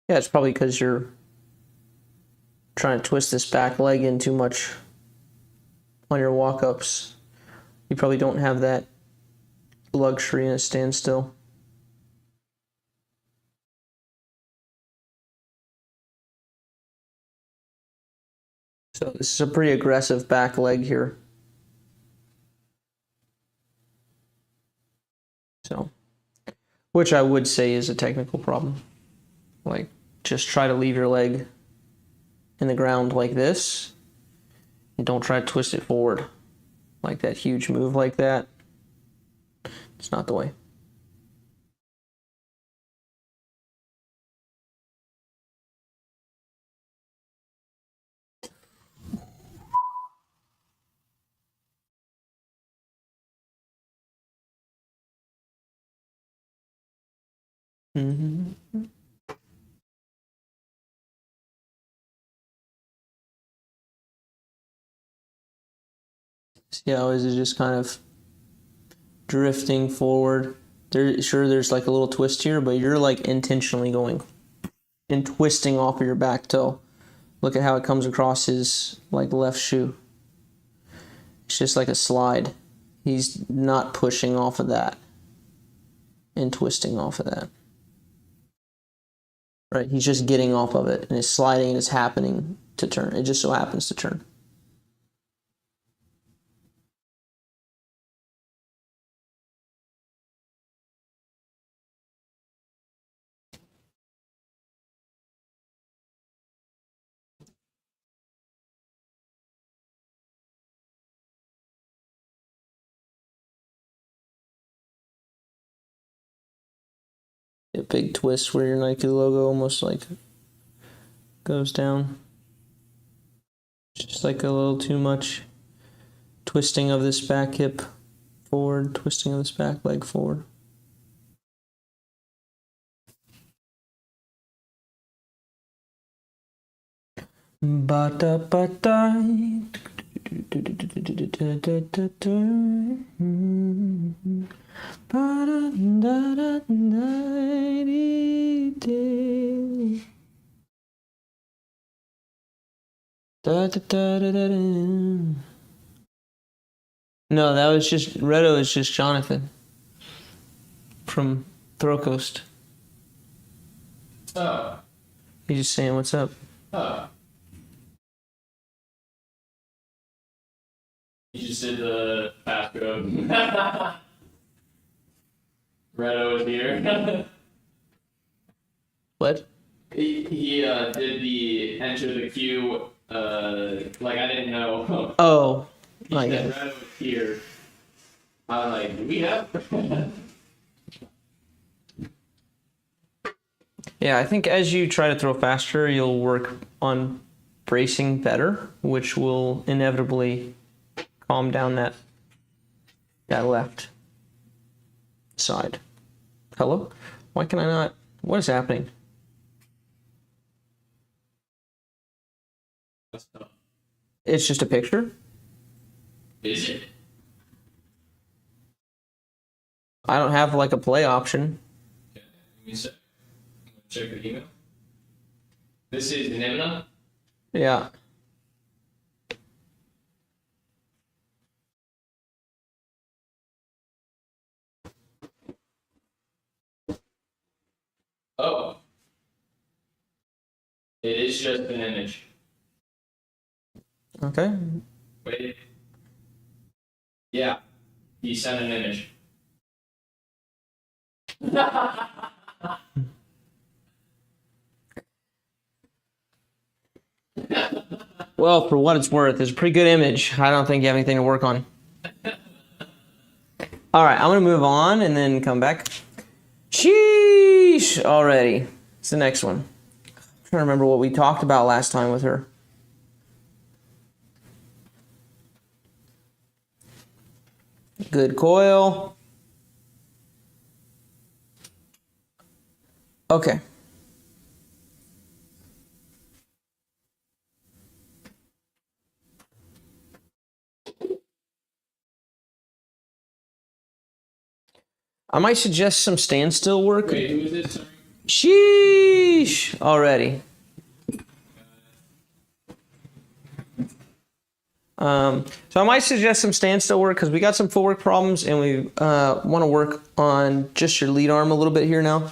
Yeah, it's probably because you're trying to twist this back leg in too much on your walk-ups. You probably don't have that luxury in a standstill. So this is a pretty aggressive back leg here. So, which I would say is a technical problem. Like, just try to leave your leg in the ground like this, and don't try to twist it forward. Like that huge move like that. It's not the way. Mm-hmm. See how is it just kind of drifting forward? There's like a little twist here, but you're like intentionally going and twisting off of your back toe. Look at how it comes across his like left shoe. It's just like a slide. He's not pushing off of that and twisting off of that. Right? He's just getting off of it and it's sliding and it's happening to turn. It just so happens to turn. A big twist where your Nike logo almost like goes down. Just like a little too much twisting of this back hip forward, twisting of this back leg forward. Ba-da-ba-da. No, that was just Redo is just Jonathan from Throw Coast. Oh. He's just saying what's up. Oh. You just did the passcode. Redo is here. What? He did the enter the queue. Like I didn't know. Oh. He said Redo is here. I was like, do we have? Yeah, I think as you try to throw faster, you'll work on bracing better, which will inevitably calm down that left side. Hello? Why can I not? What is happening? It's just a picture? Is it? I don't have like a play option. Okay, let me check the email. This is Nimna. Yeah. Oh. It is just an image. Okay. Wait. Yeah. He sent an image. Well, for what it's worth, it's a pretty good image. I don't think you have anything to work on. All right, I'm going to move on and then come back. Sheesh! Already. It's the next one. I'm trying to remember what we talked about last time with her. Good coil. Okay. I might suggest some standstill work. Wait, who is this? Sorry. Sheesh! Already. So I might suggest some standstill work because we got some footwork problems and we want to work on just your lead arm a little bit here now.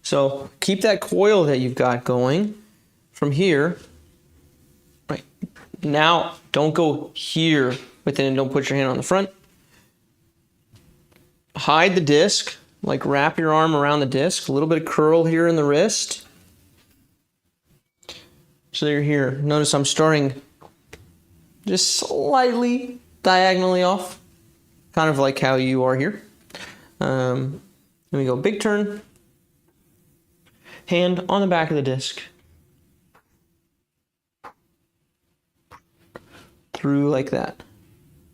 So keep that coil that you've got going from here. Right. Now, don't go here with it and don't put your hand on the front. Hide the disc, like wrap your arm around the disc. A little bit of curl here in the wrist. So you're here. Notice I'm starting just slightly diagonally off, kind of like how you are here. Then we go big turn, hand on the back of the disc, through like that.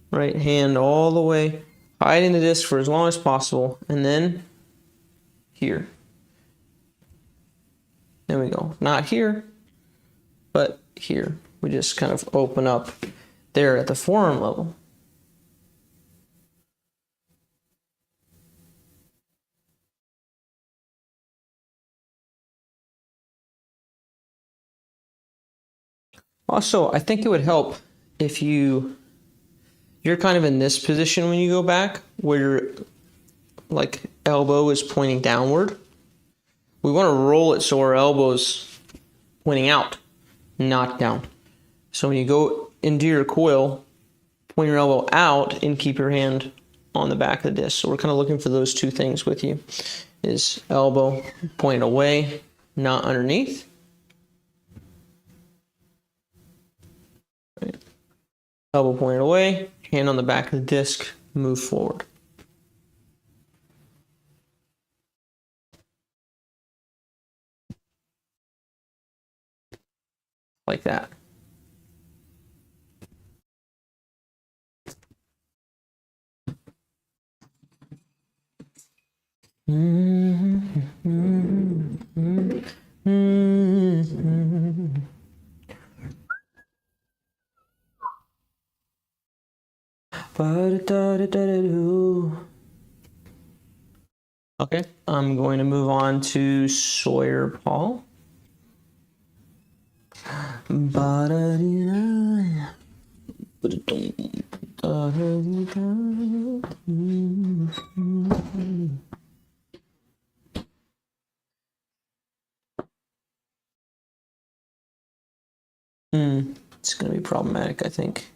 Right hand all the way, hiding the disc for as long as possible, and then here. There we go. Not here, but here. We just kind of open up there at the forearm level. Also, I think it would help if you're kind of in this position when you go back, where your like elbow is pointing downward. We want to roll it so our elbow's pointing out, not down. So when you go into your coil, point your elbow out and keep your hand on the back of the disc. So we're kind of looking for those two things with you. Is elbow pointed away, not underneath. Right. Elbow pointed away, hand on the back of the disc, move forward. Like that. Okay, I'm going to move on to Sawyer Pahl. It's going to be problematic, I think.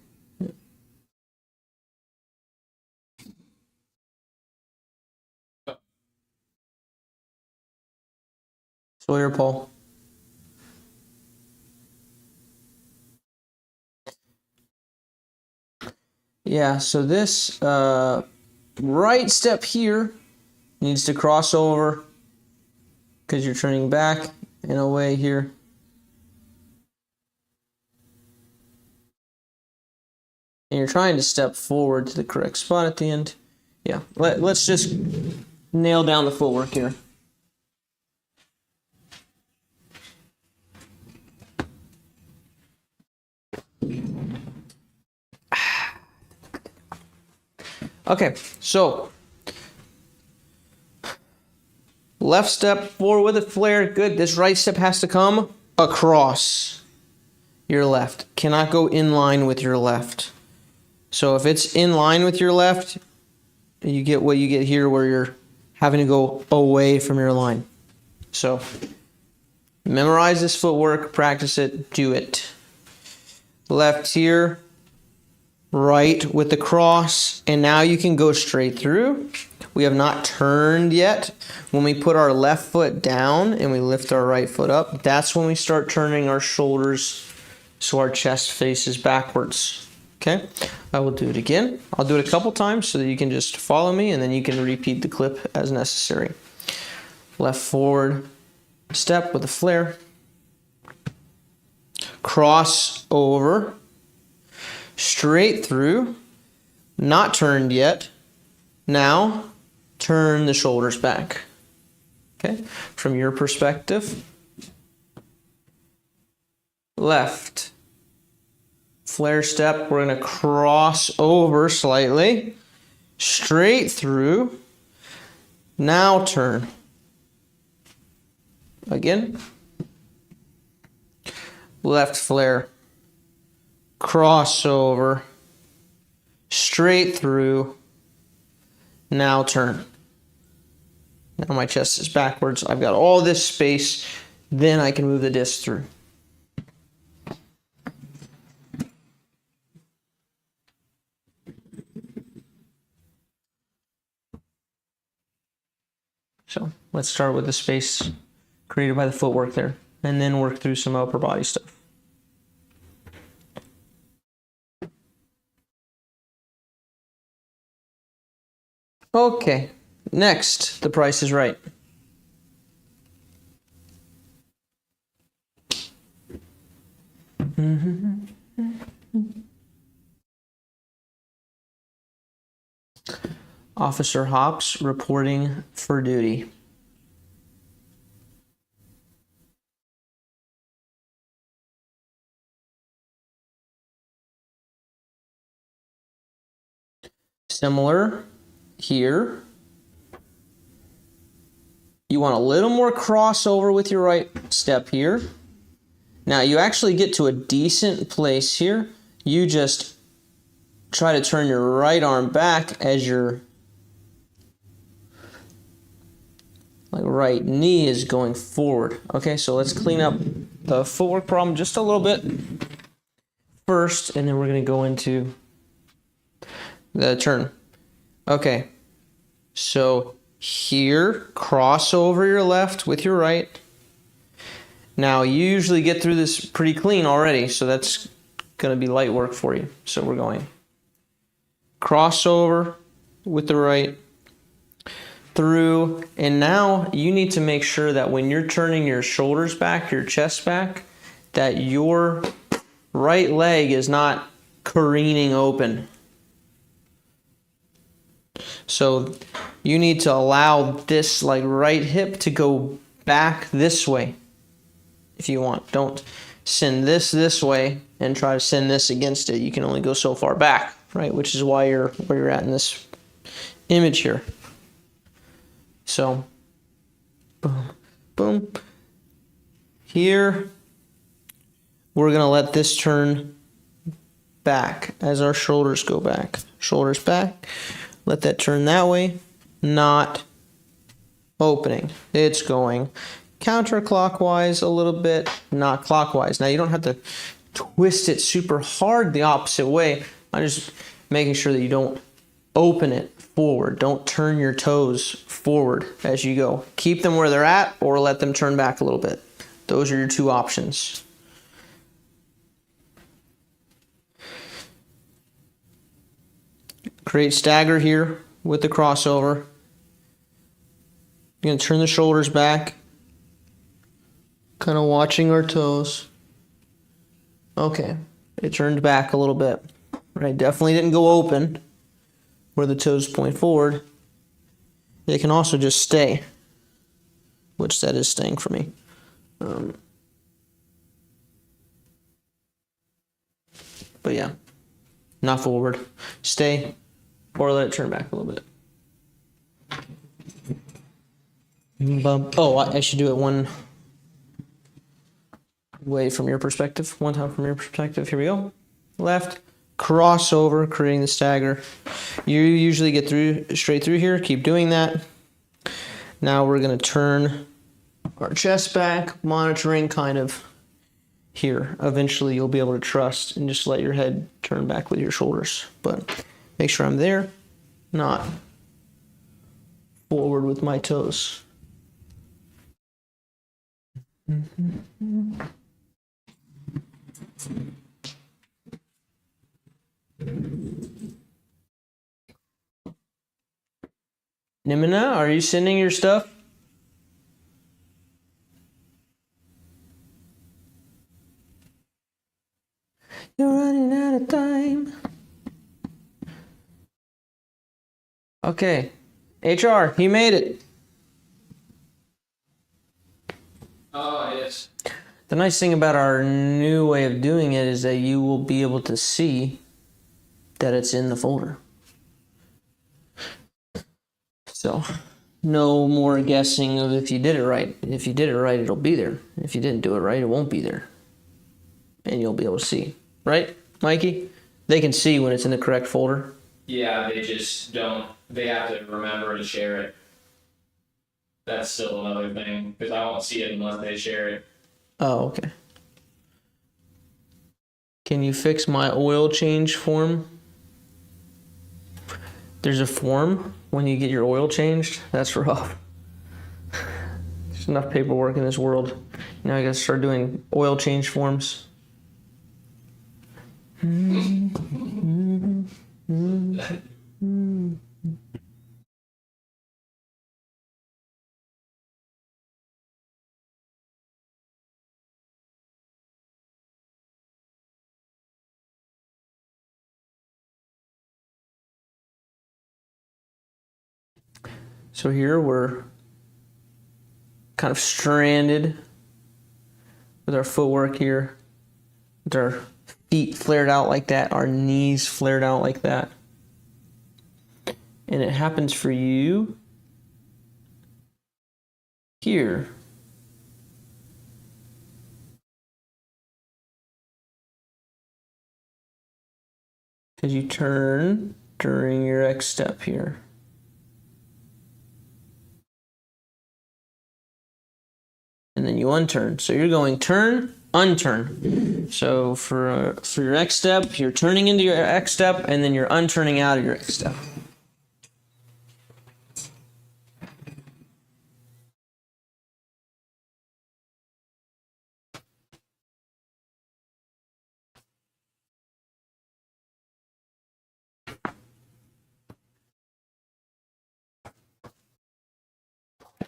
Sawyer Pahl. Yeah, so this right step here needs to cross over because you're turning back and away here. And you're trying to step forward to the correct spot at the end. Yeah, let's just nail down the footwork here. Okay, so left step forward with a flare, good. This right step has to come across your left. Cannot go in line with your left. So if it's in line with your left, you get what you get here where you're having to go away from your line. So memorize this footwork, practice it, do it. Left here, right with the cross, and now you can go straight through. We have not turned yet. When we put our left foot down and we lift our right foot up, that's when we start turning our shoulders so our chest faces backwards. Okay, I will do it again. I'll do it a couple times so that you can just follow me, and then you can repeat the clip as necessary. Left forward step with a flare. Cross over. Straight through. Not turned yet. Now, turn the shoulders back. Okay, from your perspective. Left. Flare step, we're going to cross over slightly, straight through, now turn. Again. Left flare, cross over, straight through, now turn. Now my chest is backwards. I've got all this space, then I can move the disc through. So let's start with the space created by the footwork there, and then work through some upper body stuff. Okay, next, The Price is Right. Officer Hops reporting for duty. Similar here. You want a little more crossover with your right step here. Now you actually get to a decent place here. You just try to turn your right arm back as your right knee is going forward. Okay, so let's clean up the footwork problem just a little bit first, and then we're going to go into the turn. Okay, so here, cross over your left with your right. Now you usually get through this pretty clean already, so that's going to be light work for you. So we're going cross over with the right, through, and now you need to make sure that when you're turning your shoulders back, your chest back, that your right leg is not careening open. So you need to allow this right hip to go back this way if you want. Don't send this way and try to send this against it. You can only go so far back, right? Which is why you're where you're at in this image here. So, boom, boom. Here, we're going to let this turn back as our shoulders go back. Shoulders back. Let that turn that way. Not opening. It's going counterclockwise a little bit, not clockwise. Now, you don't have to twist it super hard the opposite way. I'm just making sure that you don't open it forward. Don't turn your toes forward as you go. Keep them where they're at or let them turn back a little bit. Those are your two options. Create stagger here with the crossover. You're going to turn the shoulders back. Kind of watching our toes. Okay, it turned back a little bit. Right, definitely didn't go open where the toes point forward. They can also just stay, which that is staying for me. But yeah, not forward. Stay, or let it turn back a little bit. Oh, I should do it one way from your perspective. One time from your perspective. Here we go. Left. Crossover, creating the stagger. You usually get through straight through here. Keep doing that. Now we're going to turn our chest back, monitoring kind of here. Eventually you'll be able to trust and just let your head turn back with your shoulders. But make sure I'm there, not forward with my toes. Nimina, are you sending your stuff? You're running out of time. Okay. HR, he made it. Oh, yes. The nice thing about our new way of doing it is that you will be able to see that it's in the folder. So, no more guessing of if you did it right. If you did it right, it'll be there. If you didn't do it right, it won't be there. And you'll be able to see. Right, Mikey? They can see when it's in the correct folder. Yeah, they just don't. They have to remember to share it. That's still another thing, because I won't see it unless they share it. Oh, okay. Can you fix my oil change form? There's a form when you get your oil changed. That's rough. There's enough paperwork in this world. Now I gotta start doing oil change forms. So here we're kind of stranded with our footwork here, with our feet flared out like that, our knees flared out like that. And it happens for you here. Because you turn during your X step here. And then you unturn. So you're going turn, unturn. So for your X step, you're turning into your X step, and then you're unturning out of your X step.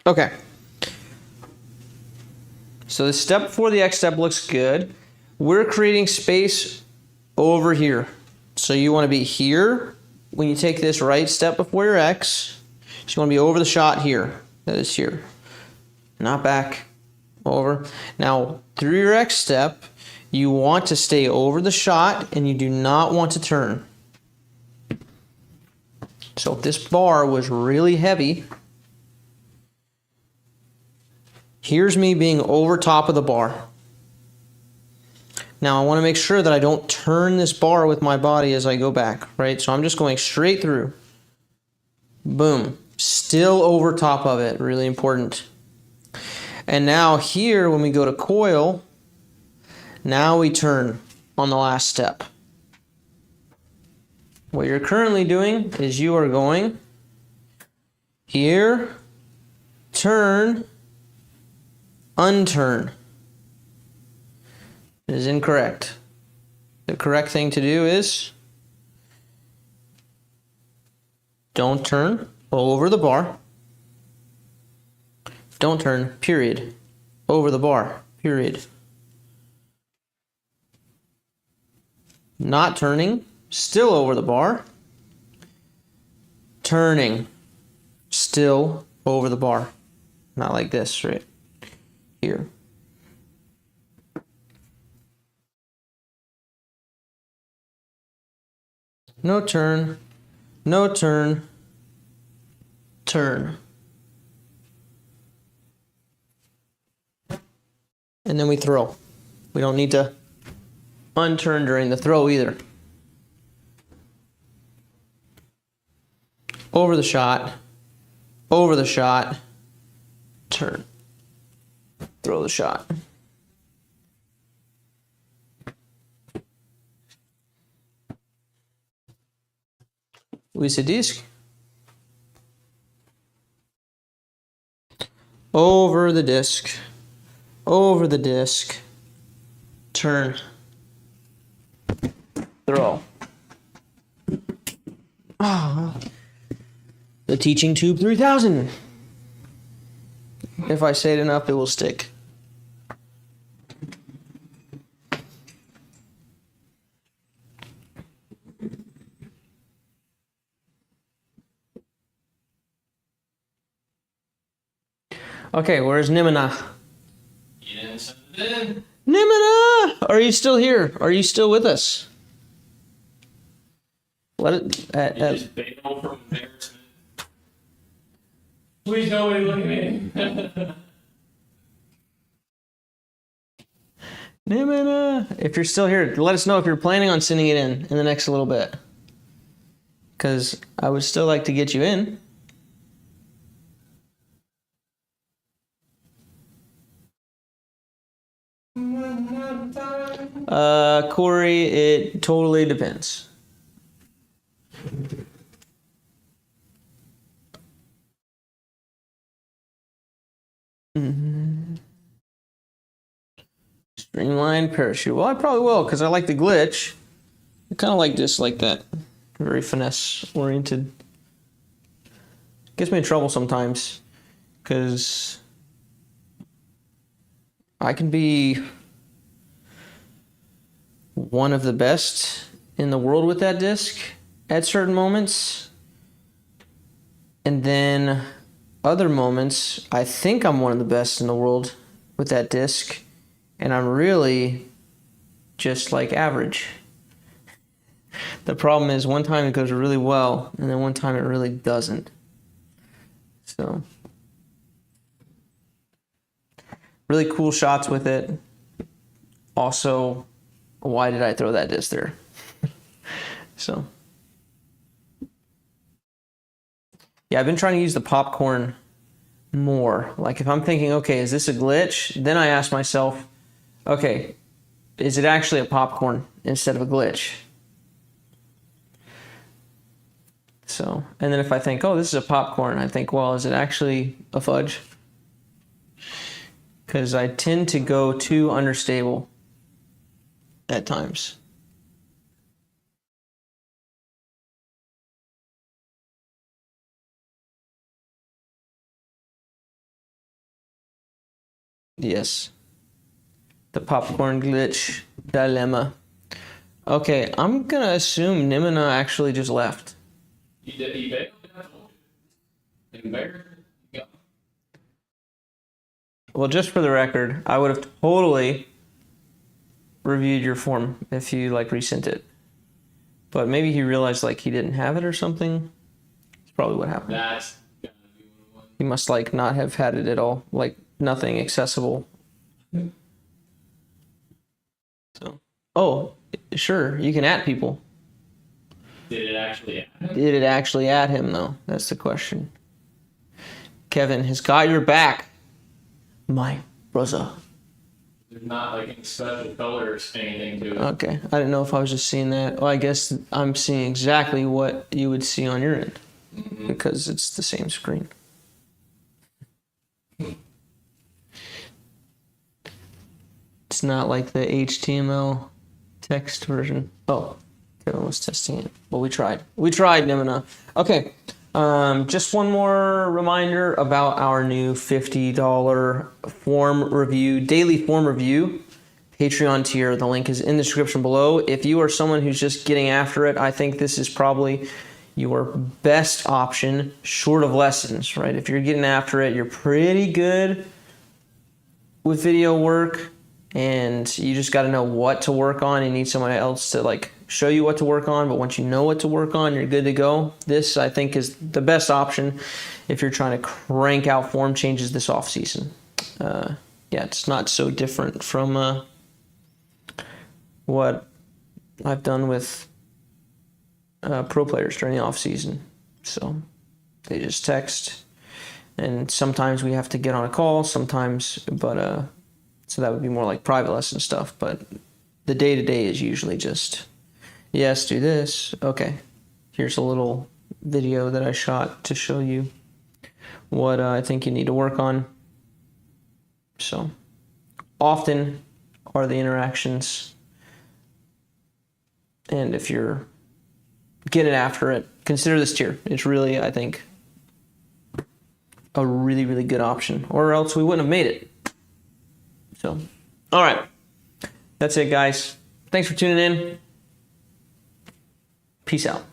Okay. So the step before the X step looks good. We're creating space over here. So you want to be here when you take this right step before your X. So you want to be over the shot here. That is here. Not back. Over. Now, through your X step, you want to stay over the shot and you do not want to turn. So if this bar was really heavy, here's me being over top of the bar. Now I want to make sure that I don't turn this bar with my body as I go back, right? So I'm just going straight through. Boom. Still over top of it. Really important. And now here, when we go to coil, now we turn on the last step. What you're currently doing is you are going here, turn, unturn. It is incorrect. The correct thing to do is don't turn over the bar. Don't turn, period. Over the bar, period. Not turning, still over the bar. Turning, still over the bar. Not like this, right? Here. No turn, no turn, turn. And then we throw. We don't need to unturn during the throw either. Over the shot, turn. Throw the shot. Release a disc. Over the disc, turn. throw. Ah. The Teaching Tube 3000. If I say it enough, it will stick. Okay, where's Nimina? You didn't send it in. Nimina! Are you still here? Are you still with us? Let it. You just bailed from embarrassment. Please nobody look at me. Nimina! If you're still here, let us know if you're planning on sending it in the next little bit. Because I would still like to get you in. Corey, it totally depends. Streamlined parachute. Well, I probably will because I like the glitch. I kind of like this, like that. Very finesse oriented. Gets me in trouble sometimes because I can be one of the best in the world with that disc at certain moments. And then other moments, I think I'm one of the best in the world with that disc. And I'm really just like average. The problem is one time it goes really well, and then one time it really doesn't. So, really cool shots with it. Also, why did I throw that disc there? So, yeah, I've been trying to use the popcorn more. Like if I'm thinking, okay, is this a glitch? Then I ask myself, okay, is it actually a popcorn instead of a glitch? So, and then if I think, oh, this is a popcorn, I think, well, is it actually a fudge? Because I tend to go too understable at times. Yes. The popcorn glitch dilemma. Okay, I'm gonna assume Nimina actually just left. You did. You bailed. I told you. Embarrassed. Yeah. Well, just for the record, I would have totally reviewed your form if you like resent it. But maybe he realized like he didn't have it or something. That's probably what happened. That's gotta be what it was. He must like not have had it at all. Like nothing accessible. So, oh, sure, you can at people. Did it actually happen? Did it actually at him though? That's the question. Kevin has got your back, my brother. There's not like any special colors or anything to it. Okay, I didn't know if I was just seeing that. Well, I guess I'm seeing exactly what you would see on your end because it's the same screen. It's not like the HTML text version. Oh, Kevin was testing it. Well, we tried. We tried, Nimina. Okay, just one more reminder about our new $50 form review, daily form review, Patreon tier. The link is in the description below. If you are someone who's just getting after it, I think this is probably your best option short of lessons, right? If you're getting after it, you're pretty good with video work, and you just got to know what to work on. You need someone else to like show you what to work on, but once you know what to work on, you're good to go. This, I think, is the best option if you're trying to crank out form changes this off season. Yeah, it's not so different from what I've done with pro players during the off season. So they just text, and sometimes we have to get on a call, sometimes, but so that would be more like private lesson stuff, but the day-to-day is usually just, yes, do this. Okay, here's a little video that I shot to show you what I think you need to work on. So often are the interactions And if you're getting after it, consider this tier. It's really, I think, a really, really good option. Or else we wouldn't have made it. So, all right. That's it, guys. Thanks for tuning in. Peace out.